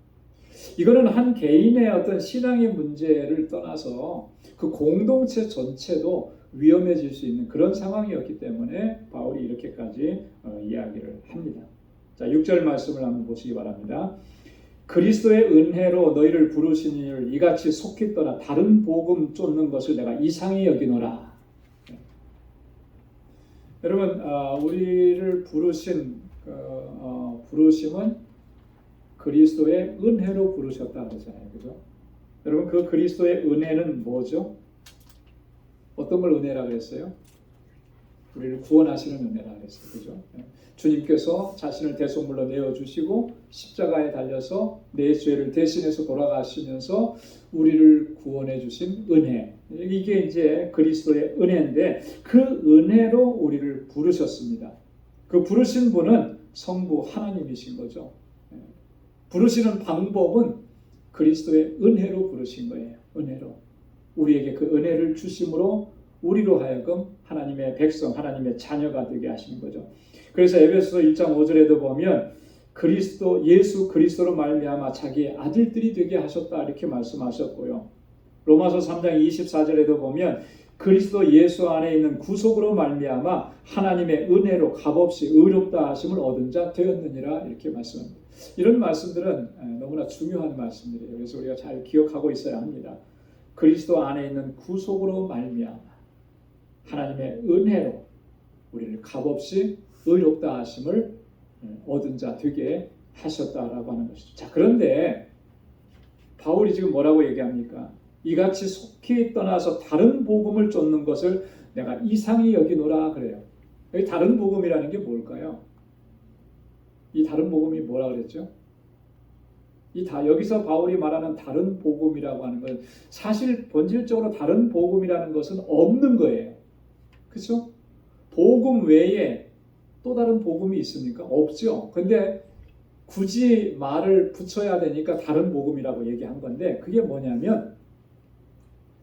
이거는 한 개인의 어떤 신앙의 문제를 떠나서 그 공동체 전체도 위험해질 수 있는 그런 상황이었기 때문에 바울이 이렇게까지 이야기를 합니다. 자, 6절 말씀을 한번 보시기 바랍니다. 그리스도의 은혜로 너희를 부르신 이를 이같이 속히 떠나 다른 복음 쫓는 것을 내가 이상히 여기노라. 여러분, 우리를 부르신 부르심은 그리스도의 은혜로 부르셨다 그러잖아요, 그죠? 여러분, 그 그리스도의 은혜는 뭐죠? 어떤 걸 은혜라 그랬어요? 우리를 구원하시는 은혜라 그랬어요, 그죠? 주님께서 자신을 대속물로 내어주시고 십자가에 달려서 내 죄를 대신해서 돌아가시면서 우리를 구원해 주신 은혜, 이게 이제 그리스도의 은혜인데 그 은혜로 우리를 부르셨습니다. 그 부르신 분은 성부 하나님이신 거죠. 부르시는 방법은 그리스도의 은혜로 부르신 거예요. 은혜로 우리에게 그 은혜를 주심으로 우리로 하여금 하나님의 백성, 하나님의 자녀가 되게 하시는 거죠. 그래서 에베소서 1장 5절에도 보면 예수 그리스도로 말미암아 자기의 아들들이 되게 하셨다 이렇게 말씀하셨고요. 로마서 3장 24절에도 보면 그리스도 예수 안에 있는 구속으로 말미암아 하나님의 은혜로 값없이 의롭다 하심을 얻은 자 되었느니라 이렇게 말씀합니다. 이런 말씀들은 너무나 중요한 말씀들이에요. 그래서 우리가 잘 기억하고 있어야 합니다. 그리스도 안에 있는 구속으로 말미암아 하나님의 은혜로 우리를 값없이 의롭다 하심을 얻은 자 되게 하셨다라고 하는 것이죠. 자, 그런데 바울이 지금 뭐라고 얘기합니까? 이같이 속히 떠나서 다른 복음을 쫓는 것을 내가 이상히 여기노라 그래요. 여기 다른 복음이라는 게 뭘까요? 이 다른 복음이 뭐라 그랬죠? 여기서 바울이 말하는 다른 복음이라고 하는 건 사실 본질적으로 다른 복음이라는 것은 없는 거예요. 그렇죠? 복음 외에 또 다른 복음이 있습니까? 없죠. 근데 굳이 말을 붙여야 되니까 다른 복음이라고 얘기한 건데 그게 뭐냐면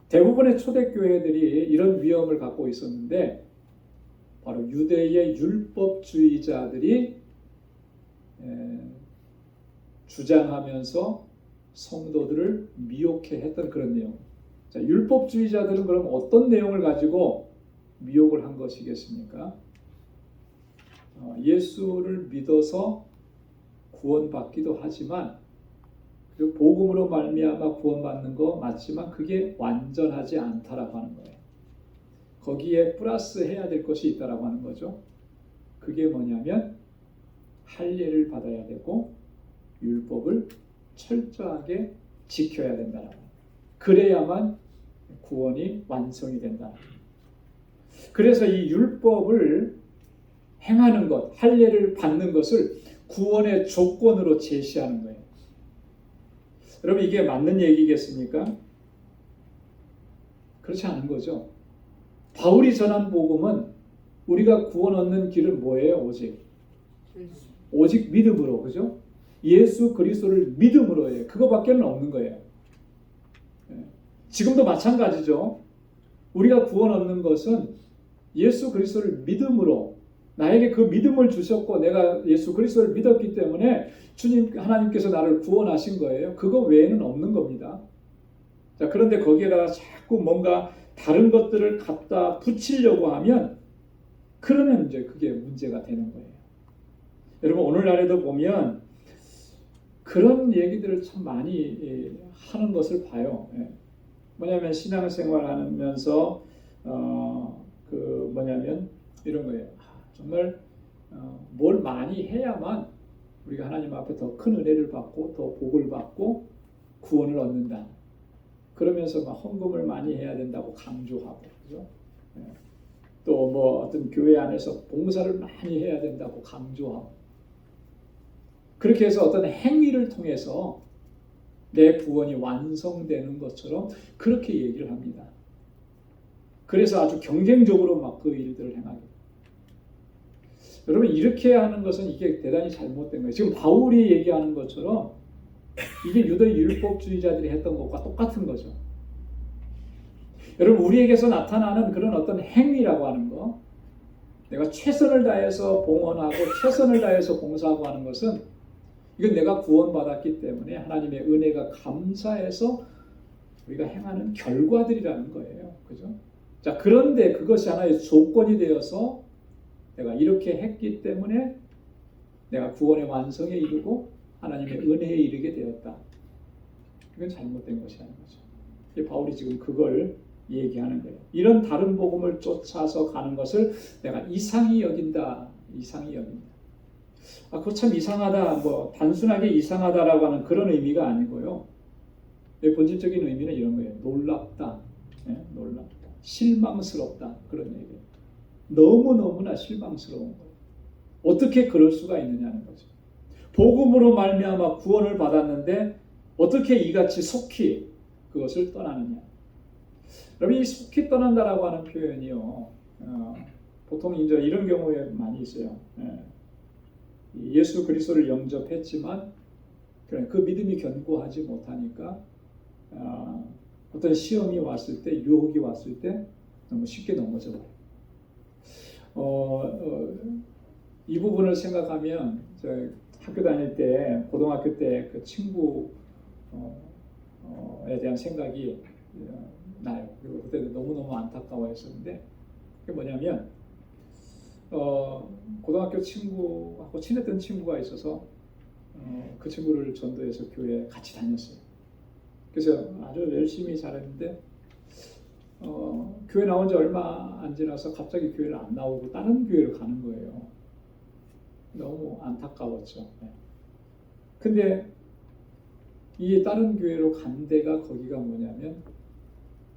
대부분의 초대교회들이 이런 위험을 갖고 있었는데 바로 유대의 율법주의자들이 주장하면서 성도들을 미혹해 했던 그런 내용. 자, 율법주의자들은 그럼 어떤 내용을 가지고 미혹을 한 것이겠습니까? 예수를 믿어서 구원받기도 하지만 그 복음으로 말미암아 구원받는 거 맞지만 그게 완전하지 않다라고 하는 거예요. 거기에 플러스 해야 될 것이 있다라고 하는 거죠. 그게 뭐냐면 할례를 받아야 되고 율법을 철저하게 지켜야 된다라고. 그래야만 구원이 완성이 된다. 그래서 이 율법을 행하는 것, 할례를 받는 것을 구원의 조건으로 제시하는 거예요. 여러분, 이게 맞는 얘기겠습니까? 그렇지 않은 거죠. 바울이 전한 복음은 우리가 구원 얻는 길은 뭐예요? 오직 믿음으로, 그죠? 예수 그리스도를 믿음으로 해요. 그거밖에는 없는 거예요. 지금도 마찬가지죠. 우리가 구원 얻는 것은 예수 그리스도를 믿음으로, 나에게 그 믿음을 주셨고 내가 예수 그리스도를 믿었기 때문에 주님 하나님께서 나를 구원하신 거예요. 그거 외에는 없는 겁니다. 자, 그런데 거기에다가 자꾸 뭔가 다른 것들을 갖다 붙이려고 하면 그러면 이제 그게 문제가 되는 거예요. 여러분, 오늘날에도 보면 그런 얘기들을 참 많이 하는 것을 봐요. 뭐냐면 신앙생활 하면서 이런 거예요. 정말 뭘 많이 해야만 우리가 하나님 앞에 더 큰 은혜를 받고 더 복을 받고 구원을 얻는다. 그러면서 막 헌금을 많이 해야 된다고 강조하고, 그죠? 또 뭐 어떤 교회 안에서 봉사를 많이 해야 된다고 강조하고, 그렇게 해서 어떤 행위를 통해서 내 구원이 완성되는 것처럼 그렇게 얘기를 합니다. 그래서 아주 경쟁적으로 막 그 일들을 행하게. 여러분 이렇게 하는 것은 이게 대단히 잘못된 거예요. 지금 바울이 얘기하는 것처럼 이게 유대 율법주의자들이 했던 것과 똑같은 거죠. 여러분 우리에게서 나타나는 그런 어떤 행위라고 하는 거, 내가 최선을 다해서 봉헌하고 최선을 다해서 봉사하고 하는 것은 이건 내가 구원받았기 때문에 하나님의 은혜가 감사해서 우리가 행하는 결과들이라는 거예요. 그죠? 자, 그런데 그것이 하나의 조건이 되어서 내가 이렇게 했기 때문에 내가 구원의 완성에 이르고 하나님의 은혜에 이르게 되었다. 이건 잘못된 것이 아닌 거죠. 바울이 지금 그걸 얘기하는 거예요. 이런 다른 복음을 쫓아서 가는 것을 내가 이상히 여긴다. 이상히 여긴다. 그거 참 이상하다. 뭐 단순하게 이상하다라고 하는 그런 의미가 아니고요. 본질적인 의미는 이런 거예요. 놀랍다. 놀랍다. 실망스럽다. 그런 얘기예요. 너무너무나 실망스러운 거예요. 어떻게 그럴 수가 있느냐는 거죠. 복음으로 말미암아 구원을 받았는데 어떻게 이같이 속히 그것을 떠나느냐. 여러분 이 속히 떠난다라고 하는 표현이요. 보통 이제 이런 경우에 많이 있어요. 예수 그리스도를 영접했지만 그 믿음이 견고하지 못하니까 어떤 시험이 왔을 때, 유혹이 왔을 때 너무 쉽게 넘어져 버려요. 이 부분을 생각하면 저 학교 다닐 때, 고등학교 때 그 친구에 대한 생각이 나요. 그리고 그때도 너무너무 안타까워했었는데 그게 뭐냐면 고등학교 친구하고 친했던 친구가 있어서 그 친구를 전도해서 교회에 같이 다녔어요. 그래서 아주 열심히 잘했는데 교회 나온 지 얼마 안 지나서 갑자기 교회를 안 나오고 다른 교회로 가는 거예요. 너무 안타까웠죠. 근데 이 다른 교회로 간 데가 거기가 뭐냐면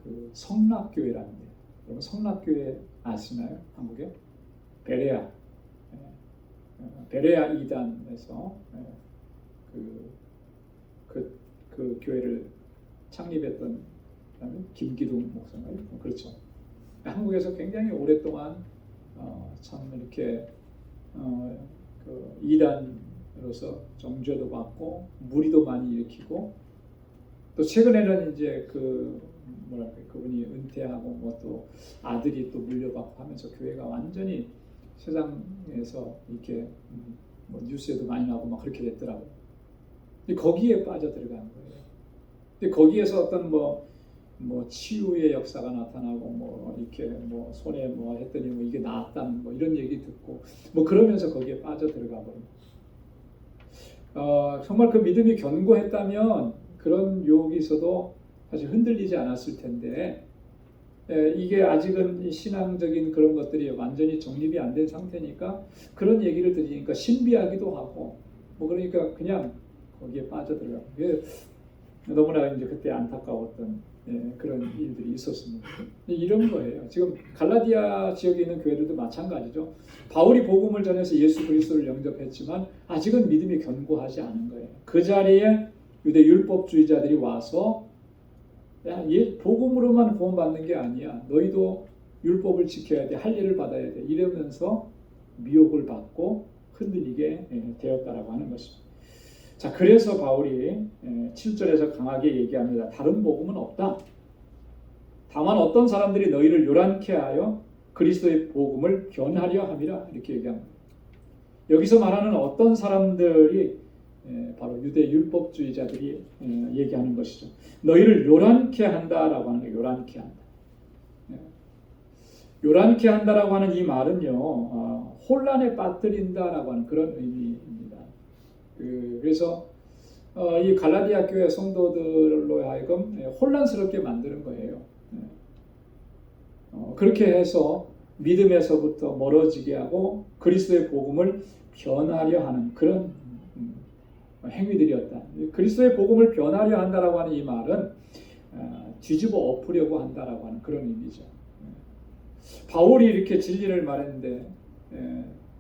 그 성락교회라는 데요. 여러분 성락교회 아시나요? 한국에? 베레아. 베레아 2단에서 그 교회를 창립했던 사람이 김기동 목사인가요? 그렇죠. 한국에서 굉장히 오랫동안 참 이렇게 그 2단으로서 정죄도 받고 무리도 많이 일으키고 또 최근에는 이제 그분이 은퇴하고 뭐 또 아들이 또 물려받고 하면서 교회가 완전히 세상에서 이렇게 뭐 뉴스에도 많이 나오고 막 그렇게 됐더라고요. 근데 거기에 빠져 들어가는 거예요. 근데 거기에서 어떤 뭐 치유의 역사가 나타나고 뭐 이렇게 뭐 손에 뭐 했더니 뭐 이게 나았다는 뭐 이런 얘기 듣고 뭐 그러면서 거기에 빠져 들어가 버립니다. 정말 그 믿음이 견고했다면 그런 유혹이 있어도 사실 흔들리지 않았을 텐데 이게 아직은 신앙적인 그런 것들이 완전히 정립이 안 된 상태니까 그런 얘기를 들으니까 신비하기도 하고 뭐 그러니까 그냥 거기에 빠져들어가고 너무나 이제 그때 안타까웠던 그런 일들이 있었습니다. 이런 거예요. 지금 갈라디아 지역에 있는 교회들도 마찬가지죠. 바울이 복음을 전해서 예수 그리스도를 영접했지만 아직은 믿음이 견고하지 않은 거예요. 그 자리에 유대 율법주의자들이 와서 야, 복음으로만 구원받는 게 아니야. 너희도 율법을 지켜야 돼. 할 일을 받아야 돼. 이러면서 미혹을 받고 흔들리게 되었다라고 하는 것입니다. 자, 그래서 바울이 7절에서 강하게 얘기합니다. 다른 복음은 없다. 다만 어떤 사람들이 너희를 요란케 하여 그리스도의 복음을 변하려 함이라 이렇게 얘기합니다. 여기서 말하는 어떤 사람들이 바로 유대 율법주의자들이 얘기하는 것이죠. 너희를 요란케 한다라고 하는 거예요. 요란케 한다. 요란케 한다라고 하는 이 말은요, 혼란에 빠뜨린다라고 하는 그런 의미입니다. 그래서 이 갈라디아 교회 성도들로 하여금 혼란스럽게 만드는 거예요. 그렇게 해서 믿음에서부터 멀어지게 하고 그리스도의 복음을 변하려 하는 그런 행위들이었다. 그리스도의 복음을 변하려 한다라고 하는 이 말은 뒤집어 엎으려고 한다라고 하는 그런 의미죠. 바울이 이렇게 진리를 말했는데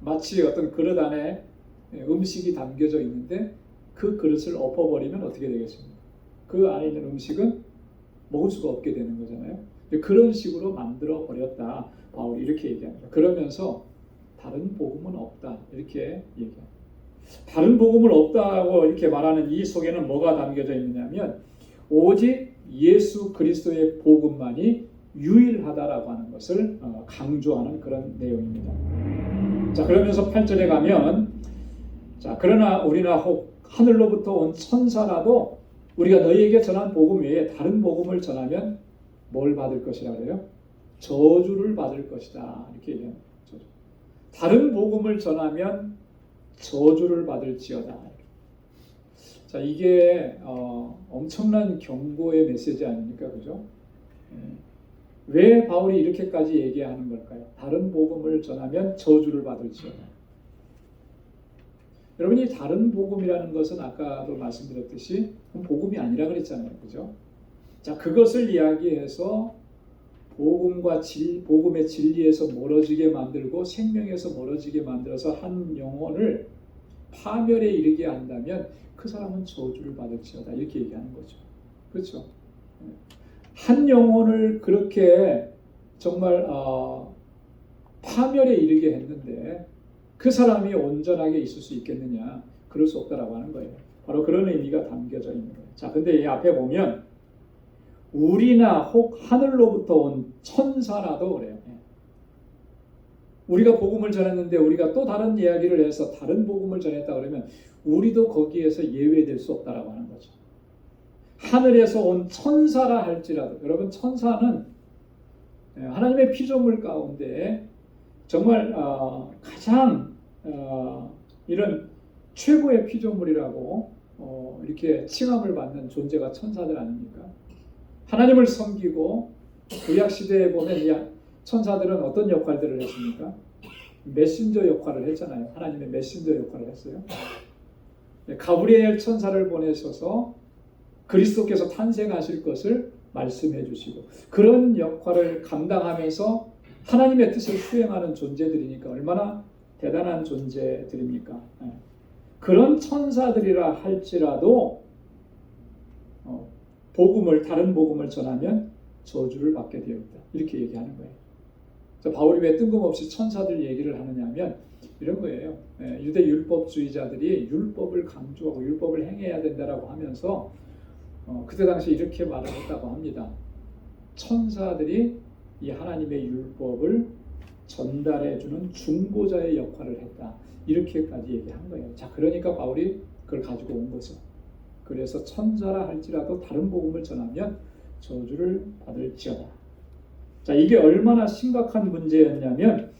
마치 어떤 그릇 안에 음식이 담겨져 있는데 그 그릇을 엎어버리면 어떻게 되겠습니까? 그 안에 있는 음식은 먹을 수가 없게 되는 거잖아요. 그런 식으로 만들어 버렸다. 바울이 이렇게 얘기합니다. 그러면서 다른 복음은 없다. 이렇게 얘기합니다. 다른 복음을 없다고 이렇게 말하는 이 속에는 뭐가 담겨져 있느냐면 오직 예수 그리스도의 복음만이 유일하다라고 하는 것을 강조하는 그런 내용입니다. 자, 그러면서 8절에 가면 자, 그러나 우리나 혹 하늘로부터 온 천사라도 우리가 너희에게 전한 복음 외에 다른 복음을 전하면 뭘 받을 것이라 그래요? 저주를 받을 것이다. 이렇게 얘기합니다. 저주. 다른 복음을 전하면 저주를 받을지어다. 자, 이게 엄청난 경고의 메시지 아닙니까? 그죠? 왜 바울이 이렇게까지 얘기하는 걸까요? 다른 복음을 전하면 저주를 받을지어다. 여러분이 다른 복음이라는 것은 아까도 말씀드렸듯이 복음이 아니라 그랬잖아요. 그죠? 자, 그것을 이야기해서 복음의 진리에서 멀어지게 만들고 생명에서 멀어지게 만들어서 한 영혼을 파멸에 이르게 한다면 그 사람은 저주를 받을지어다. 이렇게 얘기하는 거죠. 그렇죠? 한 영혼을 그렇게 정말 파멸에 이르게 했는데 그 사람이 온전하게 있을 수 있겠느냐? 그럴 수 없다라고 하는 거예요. 바로 그런 의미가 담겨져 있는 거예요. 자, 근데 이 앞에 보면 우리나 혹 하늘로부터 온 천사라도 그래요. 우리가 복음을 전했는데 우리가 또 다른 이야기를 해서 다른 복음을 전했다 그러면 우리도 거기에서 예외될 수 없다라고 하는 거죠. 하늘에서 온 천사라 할지라도 여러분 천사는 하나님의 피조물 가운데 정말 가장 이런 최고의 피조물이라고 이렇게 칭함을 받는 존재가 천사들 아닙니까? 하나님을 섬기고 구약 시대에 보면 천사들은 어떤 역할들을 했습니까? 메신저 역할을 했잖아요. 하나님의 메신저 역할을 했어요. 가브리엘 천사를 보내셔서 그리스도께서 탄생하실 것을 말씀해 주시고 그런 역할을 감당하면서 하나님의 뜻을 수행하는 존재들이니까 얼마나 대단한 존재들입니까? 그런 천사들이라 할지라도 다른 복음을 전하면 저주를 받게 되어 있다. 이렇게 얘기하는 거예요. 그래서 바울이 왜 뜬금없이 천사들 얘기를 하느냐 하면 이런 거예요. 유대 율법주의자들이 율법을 강조하고 율법을 행해야 된다라고 하면서 그때 당시 이렇게 말을 했다고 합니다. 천사들이 이 하나님의 율법을 전달해주는 중보자의 역할을 했다. 이렇게까지 얘기한 거예요. 자, 그러니까 바울이 그걸 가지고 온 거죠. 그래서 천사라 할지라도 다른 복음을 전하면 저주를 받을지어다. 자, 이게 얼마나 심각한 문제였냐면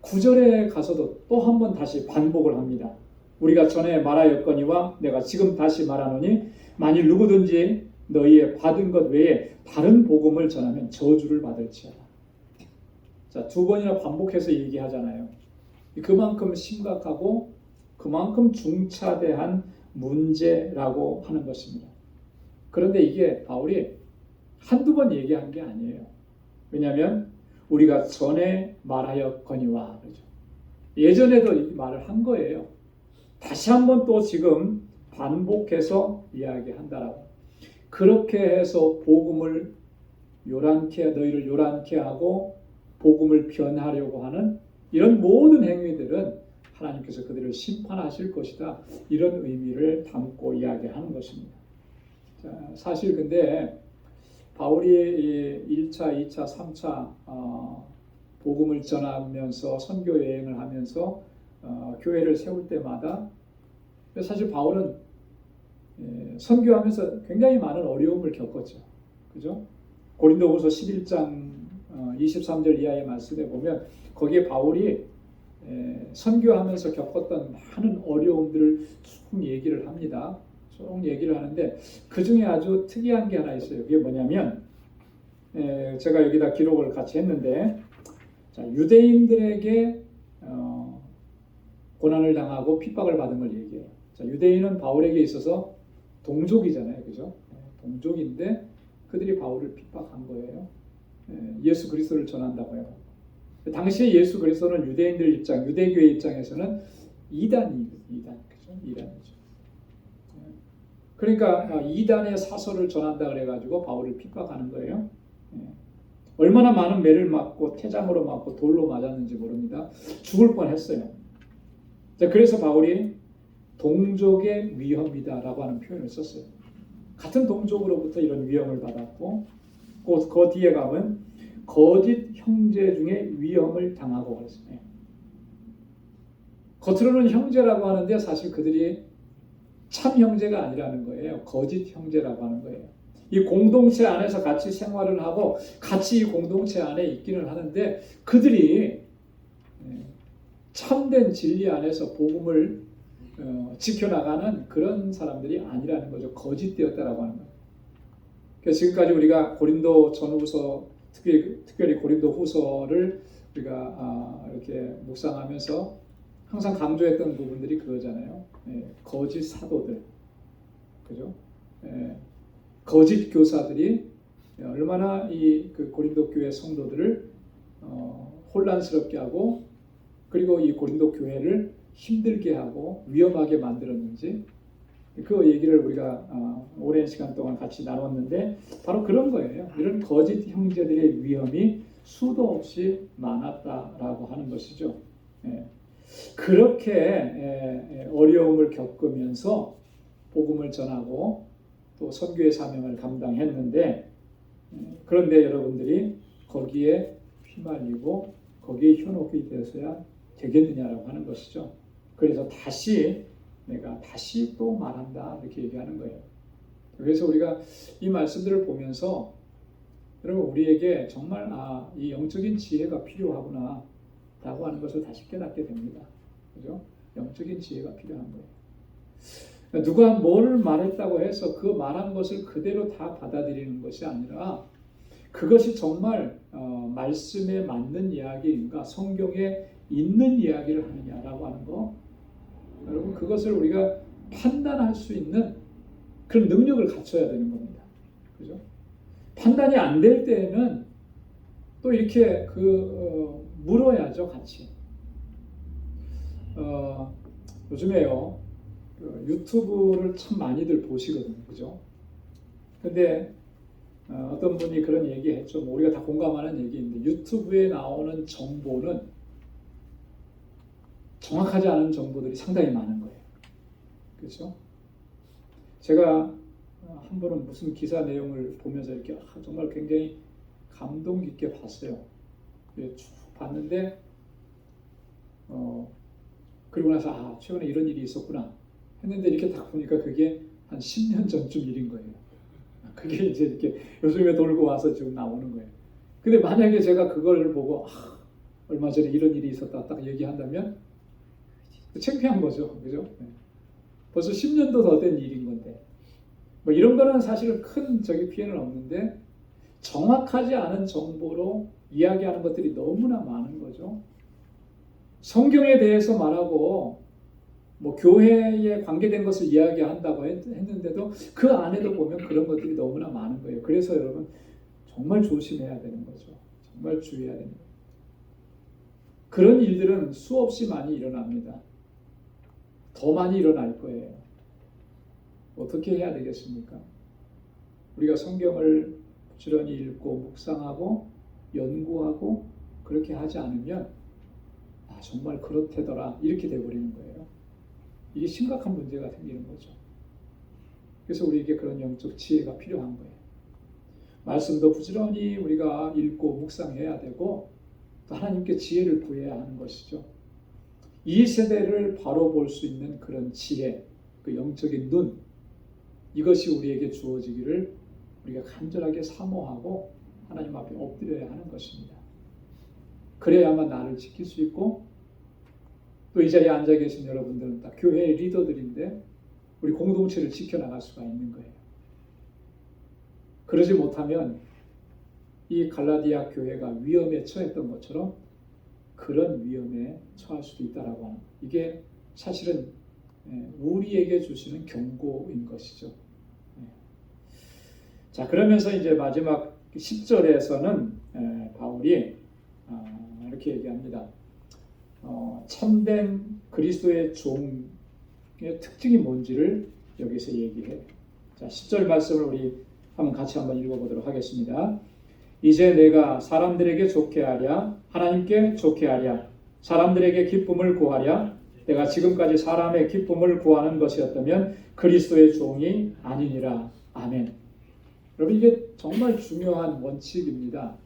9절에 가서도 또 한 번 다시 반복을 합니다. 우리가 전에 말하였거니와 내가 지금 다시 말하노니 만일 누구든지 너희의 받은 것 외에 다른 복음을 전하면 저주를 받을지어다. 자, 두 번이나 반복해서 얘기하잖아요. 그만큼 심각하고 그만큼 중차대한 문제라고 하는 것입니다. 그런데 이게 바울이 한두 번 얘기한 게 아니에요. 왜냐하면 우리가 전에 말하였거니와 그렇죠. 예전에도 이 말을 한 거예요. 다시 한번 또 지금 반복해서 이야기한다라고. 그렇게 해서 복음을 너희를 요란케 하고 복음을 변하려고 하는 이런 모든 행위들은 하나님께서 그들을 심판하실 것이다. 이런 의미를 담고 이야기하는 것입니다. 자, 사실 근데 바울이 1차, 2차, 3차 복음을 전하면서 선교 여행을 하면서 교회를 세울 때마다 사실 바울은 선교하면서 굉장히 많은 어려움을 겪었죠. 그죠? 고린도후서 11장 23절 이하의 말씀에 보면 거기에 바울이 선교하면서 겪었던 많은 어려움들을 쭉 얘기를 합니다. 쭉 얘기를 하는데 그 중에 아주 특이한 게 하나 있어요. 그게 뭐냐면 제가 여기다 기록을 같이 했는데 자, 유대인들에게 고난을 당하고 핍박을 받은 걸 얘기해요. 자, 유대인은 바울에게 있어서 동족이잖아요. 그죠? 동족인데 그들이 바울을 핍박한 거예요. 예수 그리스도를 전한다고 해요. 당시에 예수 그리스도는 유대인들 입장, 유대교의 입장에서는 이단이죠. 이단이죠. 그러니까 이단의 사설을 전한다 그래가지고 바울을 핍박하는 거예요. 예. 얼마나 많은 매를 맞고 태장으로 맞고 돌로 맞았는지 모릅니다. 죽을 뻔했어요. 자, 그래서 바울이 동족의 위험이다라고 하는 표현을 썼어요. 같은 동족으로부터 이런 위험을 받았고, 그 뒤에 가면 거짓 형제 중에 위험을 당하고 그랬어요. 겉으로는 형제라고 하는데 사실 그들이 참 형제가 아니라는 거예요. 거짓 형제라고 하는 거예요. 이 공동체 안에서 같이 생활을 하고 같이 이 공동체 안에 있기는 하는데 그들이 참된 진리 안에서 복음을 지켜나가는 그런 사람들이 아니라는 거죠. 거짓되었다라고 하는 거예요. 그래서 지금까지 우리가 고린도 전후서, 특별히 고린도 후서를 우리가 이렇게 묵상하면서 항상 강조했던 부분들이 그거잖아요. 거짓 사도들, 그죠? 거짓 교사들이 얼마나 그 고린도 교회 성도들을 혼란스럽게 하고, 그리고 이 고린도 교회를 힘들게 하고 위험하게 만들었는지, 그 얘기를 우리가 오랜 시간 동안 같이 나눴는데 바로 그런 거예요. 이런 거짓 형제들의 위험이 수도 없이 많았다라고 하는 것이죠. 그렇게 어려움을 겪으면서 복음을 전하고 또 선교의 사명을 감당했는데, 그런데 여러분들이 거기에 휘말리고 거기에 현혹이 되어서야 되겠느냐라고 하는 것이죠. 그래서 내가 다시 또 말한다 이렇게 얘기하는 거예요. 그래서 우리가 이 말씀들을 보면서 여러분, 우리에게 정말 이 영적인 지혜가 필요하구나 라고 하는 것을 다시 깨닫게 됩니다. 그죠? 영적인 지혜가 필요한 거예요. 누가 뭘 말했다고 해서 그 말한 것을 그대로 다 받아들이는 것이 아니라 그것이 정말 말씀에 맞는 이야기인가, 성경에 있는 이야기를 하느냐라고 하는 거, 여러분, 그것을 우리가 판단할 수 있는 그런 능력을 갖춰야 되는 겁니다. 그죠? 판단이 안 될 때에는 또 이렇게 물어야죠, 같이. 요즘에요, 유튜브를 참 많이들 보시거든요, 그죠? 근데 어떤 분이 그런 얘기했죠. 뭐 우리가 다 공감하는 얘기인데, 유튜브에 나오는 정보는 정확하지 않은 정보들이 상당히 많은 거예요. 그렇죠? 제가 한 번은 무슨 기사 내용을 보면서 이렇게 정말 굉장히 감동 깊게 봤어요. 쭉 봤는데 그리고 나서 최근에 이런 일이 있었구나 했는데 이렇게 딱 보니까 그게 한 10년 전쯤 일인 거예요. 그게 이제 이렇게 요즘에 돌고 와서 지금 나오는 거예요. 근데 만약에 제가 그걸 보고 얼마 전에 이런 일이 있었다 딱 얘기한다면 창피한 거죠. 그죠? 벌써 10년도 더 된 일인 건데 뭐 이런 거는 사실은 큰 피해는 없는데 정확하지 않은 정보로 이야기하는 것들이 너무나 많은 거죠. 성경에 대해서 말하고 뭐 교회에 관계된 것을 이야기한다고 했는데도 그 안에도 보면 그런 것들이 너무나 많은 거예요. 그래서 여러분 정말 조심해야 되는 거죠. 정말 주의해야 되는 거예요. 그런 일들은 수없이 많이 일어납니다. 더 많이 일어날 거예요. 어떻게 해야 되겠습니까? 우리가 성경을 부지런히 읽고 묵상하고 연구하고 그렇게 하지 않으면 정말 그렇대더라 이렇게 돼버리는 거예요. 이게 심각한 문제가 생기는 거죠. 그래서 우리에게 그런 영적 지혜가 필요한 거예요. 말씀도 부지런히 우리가 읽고 묵상해야 되고 또 하나님께 지혜를 구해야 하는 것이죠. 이 세대를 바로 볼 수 있는 그런 지혜, 그 영적인 눈, 이것이 우리에게 주어지기를 우리가 간절하게 사모하고 하나님 앞에 엎드려야 하는 것입니다. 그래야만 나를 지킬 수 있고 또 이 자리에 앉아 계신 여러분들은 다 교회의 리더들인데 우리 공동체를 지켜나갈 수가 있는 거예요. 그러지 못하면 이 갈라디아 교회가 위험에 처했던 것처럼 그런 위험에 처할 수도 있다라고 하는 거예요. 이게 사실은 우리에게 주시는 경고인 것이죠. 자, 그러면서 이제 마지막 10절에서는 바울이 이렇게 얘기합니다. 참된 그리스도의 종의 특징이 뭔지를 여기서 얘기해요. 자, 10절 말씀을 우리 같이 한번 읽어보도록 하겠습니다. 이제 내가 사람들에게 좋게 하랴 하나님께 좋게 하랴 사람들에게 기쁨을 구하랴 내가 지금까지 사람의 기쁨을 구하는 것이었다면 그리스도의 종이 아니니라. 아멘. 여러분 이게 정말 중요한 원칙입니다.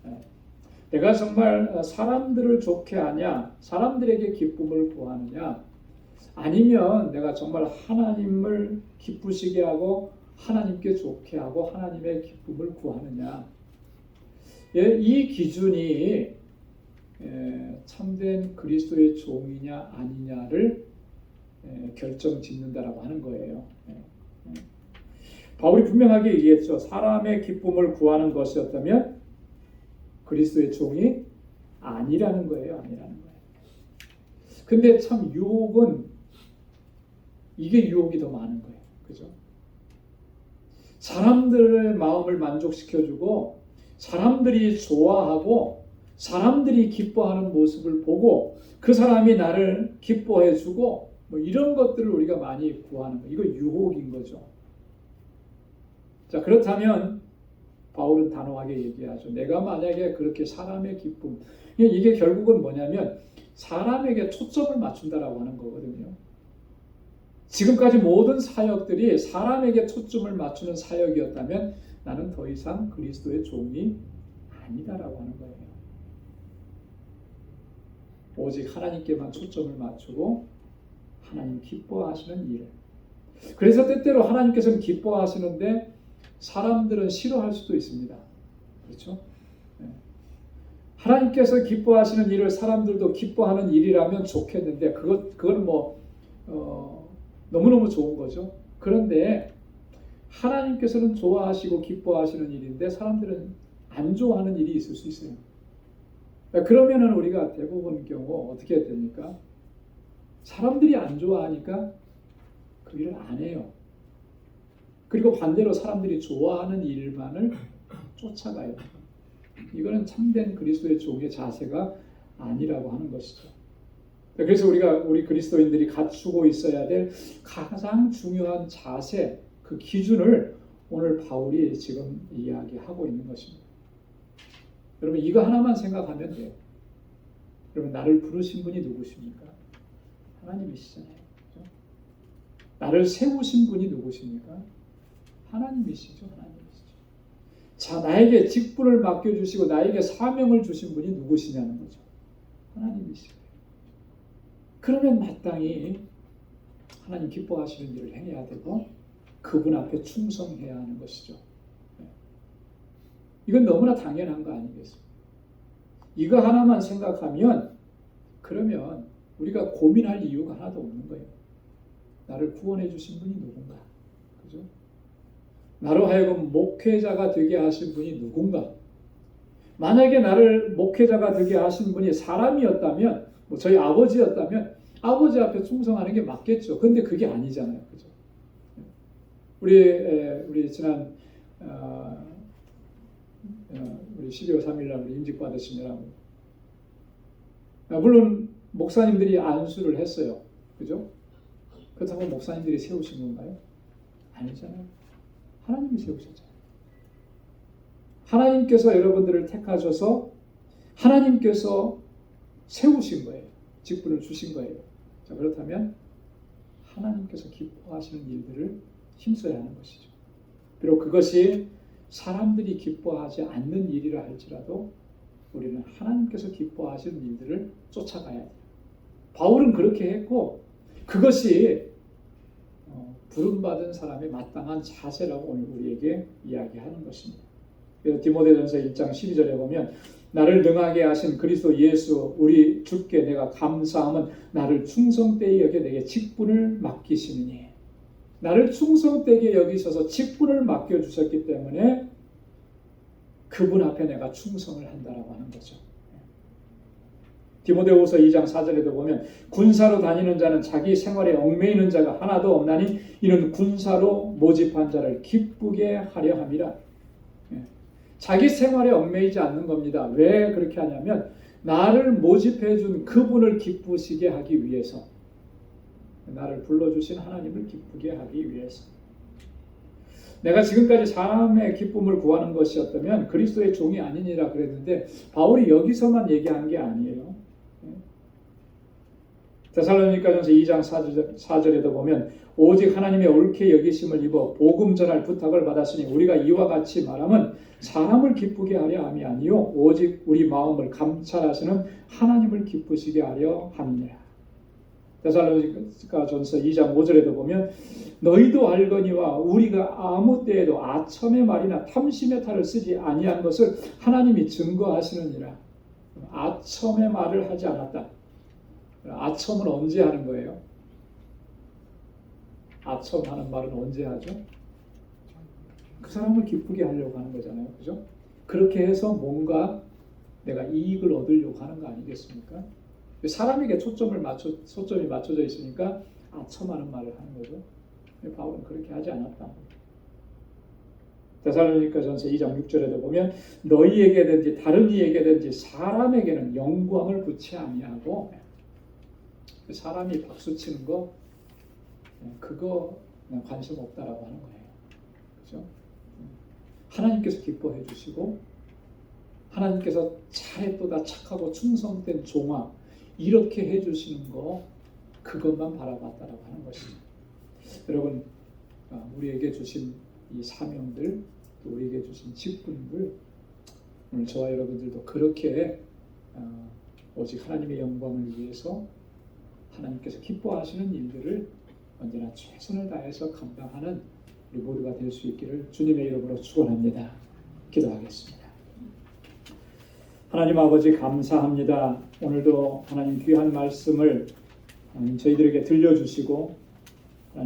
내가 정말 사람들을 좋게 하냐 사람들에게 기쁨을 구하느냐 아니면 내가 정말 하나님을 기쁘시게 하고 하나님께 좋게 하고 하나님의 기쁨을 구하느냐. 이 기준이 참된 그리스도의 종이냐 아니냐를 결정짓는다라고 하는 거예요. 바울이 분명하게 얘기했죠. 사람의 기쁨을 구하는 것이었다면 그리스도의 종이 아니라는 거예요. 아니라는 거예요. 근데 참 유혹은 이게 유혹이 더 많은 거예요. 그죠? 사람들의 마음을 만족시켜주고 사람들이 좋아하고 사람들이 기뻐하는 모습을 보고 그 사람이 나를 기뻐해주고 뭐 이런 것들을 우리가 많이 구하는 거예요. 이거 유혹인 거죠. 자, 그렇다면 바울은 단호하게 얘기하죠. 내가 만약에 그렇게 사람의 기쁨, 이게 결국은 뭐냐면 사람에게 초점을 맞춘다라고 하는 거거든요. 지금까지 모든 사역들이 사람에게 초점을 맞추는 사역이었다면 나는 더 이상 그리스도의 종이 아니다라고 하는 거예요. 오직 하나님께만 초점을 맞추고 하나님 기뻐하시는 일. 그래서 때때로 하나님께서는 기뻐하시는데 사람들은 싫어할 수도 있습니다. 그렇죠? 하나님께서 기뻐하시는 일을 사람들도 기뻐하는 일이라면 좋겠는데 그건 너무너무 좋은 거죠. 그런데 하나님께서는 좋아하시고 기뻐하시는 일인데 사람들은 안 좋아하는 일이 있을 수 있어요. 그러면은 우리가 대부분 경우 어떻게 해야 됩니까? 사람들이 안 좋아하니까 그 일을 안 해요. 그리고 반대로 사람들이 좋아하는 일만을 쫓아가요. 이거는 참된 그리스도의 종의 자세가 아니라고 하는 것이죠. 그래서 우리 그리스도인들이 갖추고 있어야 될 가장 중요한 자세, 그 기준을 오늘 바울이 지금 이야기하고 있는 것입니다. 여러분 이거 하나만 생각하면 돼요. 여러분 나를 부르신 분이 누구십니까? 하나님이시잖아요. 그렇죠? 나를 세우신 분이 누구십니까? 하나님이시죠. 하나님이시죠. 자, 나에게 직분을 맡겨주시고 나에게 사명을 주신 분이 누구시냐는 거죠. 하나님이시죠. 그러면 마땅히 하나님 기뻐하시는 일을 행해야 되고 그분 앞에 충성해야 하는 것이죠. 이건 너무나 당연한 거 아니겠습니까? 이거 하나만 생각하면 그러면 우리가 고민할 이유가 하나도 없는 거예요. 나를 구원해 주신 분이 누군가? 그죠? 나로 하여금 목회자가 되게 하신 분이 누군가? 만약에 나를 목회자가 되게 하신 분이 사람이었다면 저희 아버지였다면 아버지 앞에 충성하는 게 맞겠죠. 근데 그게 아니잖아요. 그죠? 우리 지난 우리 12월 3일 날 우리 임직 받으시느라고 물론 목사님들이 안수를 했어요. 그죠? 그렇다고 목사님들이 세우신 건가요? 아니잖아요. 하나님이 세우셨잖아요. 하나님께서 여러분들을 택하셔서 하나님께서 세우신 거예요. 직분을 주신 거예요. 자, 그렇다면 하나님께서 기뻐하시는 일들을 힘써야 하는 것이죠. 비록 그것이 사람들이 기뻐하지 않는 일이라 할지라도 우리는 하나님께서 기뻐하시는 일들을 쫓아가야 돼요. 바울은 그렇게 했고 그것이 부름받은 사람의 마땅한 자세라고 오늘 우리에게 이야기하는 것입니다. 디모데전서 1장 12절에 보면 나를 능하게 하신 그리스도 예수 우리 주께 내가 감사함은 나를 충성되게 여겨 내게 직분을 맡기시느니 나를 충성되게 여기셔서 직분을 맡겨주셨기 때문에 그분 앞에 내가 충성을 한다라고 하는 거죠. 디모데후서 2장 4절에도 보면 군사로 다니는 자는 자기 생활에 얽매이는 자가 하나도 없나니 이는 군사로 모집한 자를 기쁘게 하려 함이라. 자기 생활에 얽매이지 않는 겁니다. 왜 그렇게 하냐면 나를 모집해 준 그분을 기쁘시게 하기 위해서 나를 불러주신 하나님을 기쁘게 하기 위해서 내가 지금까지 사람의 기쁨을 구하는 것이었다면 그리스도의 종이 아니니라 그랬는데 바울이 여기서만 얘기한 게 아니에요. 데살로니가전서 2장 4절에도 보면 오직 하나님의 옳게 여기심을 입어 복음 전할 부탁을 받았으니 우리가 이와 같이 말하면 사람을 기쁘게 하려 함이 아니요 오직 우리 마음을 감찰하시는 하나님을 기쁘시게 하려 함이니라. 데살로니가전서 2장 5절에도 보면 너희도 알거니와 우리가 아무 때에도 아첨의 말이나 탐심의 탈을 쓰지 아니한 것을 하나님이 증거하시느니라. 아첨의 말을 하지 않았다. 아첨은 언제 하는 거예요? 아첨하는 말은 언제 하죠? 그 사람을 기쁘게 하려고 하는 거잖아요. 그죠? 그렇게 해서 뭔가 내가 이익을 얻으려고 하는 거 아니겠습니까? 사람에게 초점이 맞춰져 있으니까 아첨하는 말을 하는 거죠. 바울은 그렇게 하지 않았다. 데살로니가전서 2장 6절에도 보면 너희에게든지 다른 이에게든지 사람에게는 영광을 붙이 아니하고 사람이 박수 치는 거 그거 그냥 관심 없다라고 하는 거예요. 그렇죠? 하나님께서 기뻐해 주시고 하나님께서 잘했도다 착하고 충성된 종아 이렇게 해 주시는 거 그것만 바라봤다라고 하는 것이죠. 여러분 우리에게 주신 이 사명들 또 우리에게 주신 직분들 오늘 저와 여러분들도 그렇게 오직 하나님의 영광을 위해서 하나님께서 기뻐하시는 일들을 언제나 최선을 다해서 감당하는 우리 모두가 될 수 있기를 주님의 이름으로 축원합니다. 기도하겠습니다. 하나님 아버지 감사합니다. 오늘도 하나님 귀한 말씀을 저희들에게 들려주시고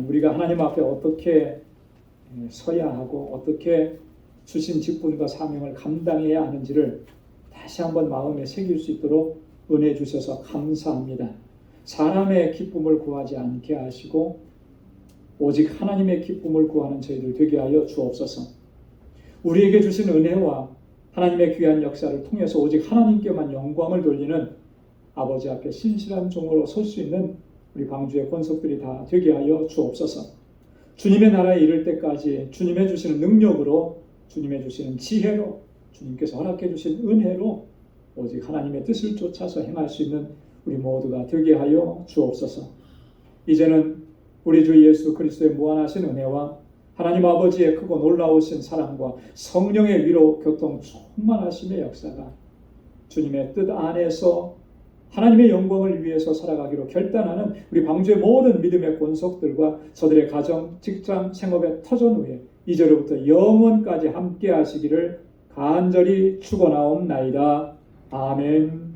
우리가 하나님 앞에 어떻게 서야 하고 어떻게 주신 직분과 사명을 감당해야 하는지를 다시 한번 마음에 새길 수 있도록 은혜 주셔서 감사합니다. 사람의 기쁨을 구하지 않게 하시고 오직 하나님의 기쁨을 구하는 저희들 되게 하여 주옵소서. 우리에게 주신 은혜와 하나님의 귀한 역사를 통해서 오직 하나님께만 영광을 돌리는 아버지 앞에 신실한 종으로 설 수 있는 우리 방주의 권속들이 다 되게 하여 주옵소서. 주님의 나라에 이를 때까지 주님의 주시는 능력으로 주님의 주시는 지혜로 주님께서 허락해 주신 은혜로 오직 하나님의 뜻을 쫓아서 행할 수 있는 우리 모두가 되게 하여 주옵소서. 이제는 우리 주 예수 그리스도의 무한하신 은혜와 하나님 아버지의 크고 놀라우신 사랑과 성령의 위로 교통 충만하심의 역사가 주님의 뜻 안에서 하나님의 영광을 위해서 살아가기로 결단하는 우리 방주의 모든 믿음의 권속들과 저들의 가정, 직장, 생업의 터전 후에 이제로부터 영원까지 함께 하시기를 간절히 축원하옵나이다. 아멘.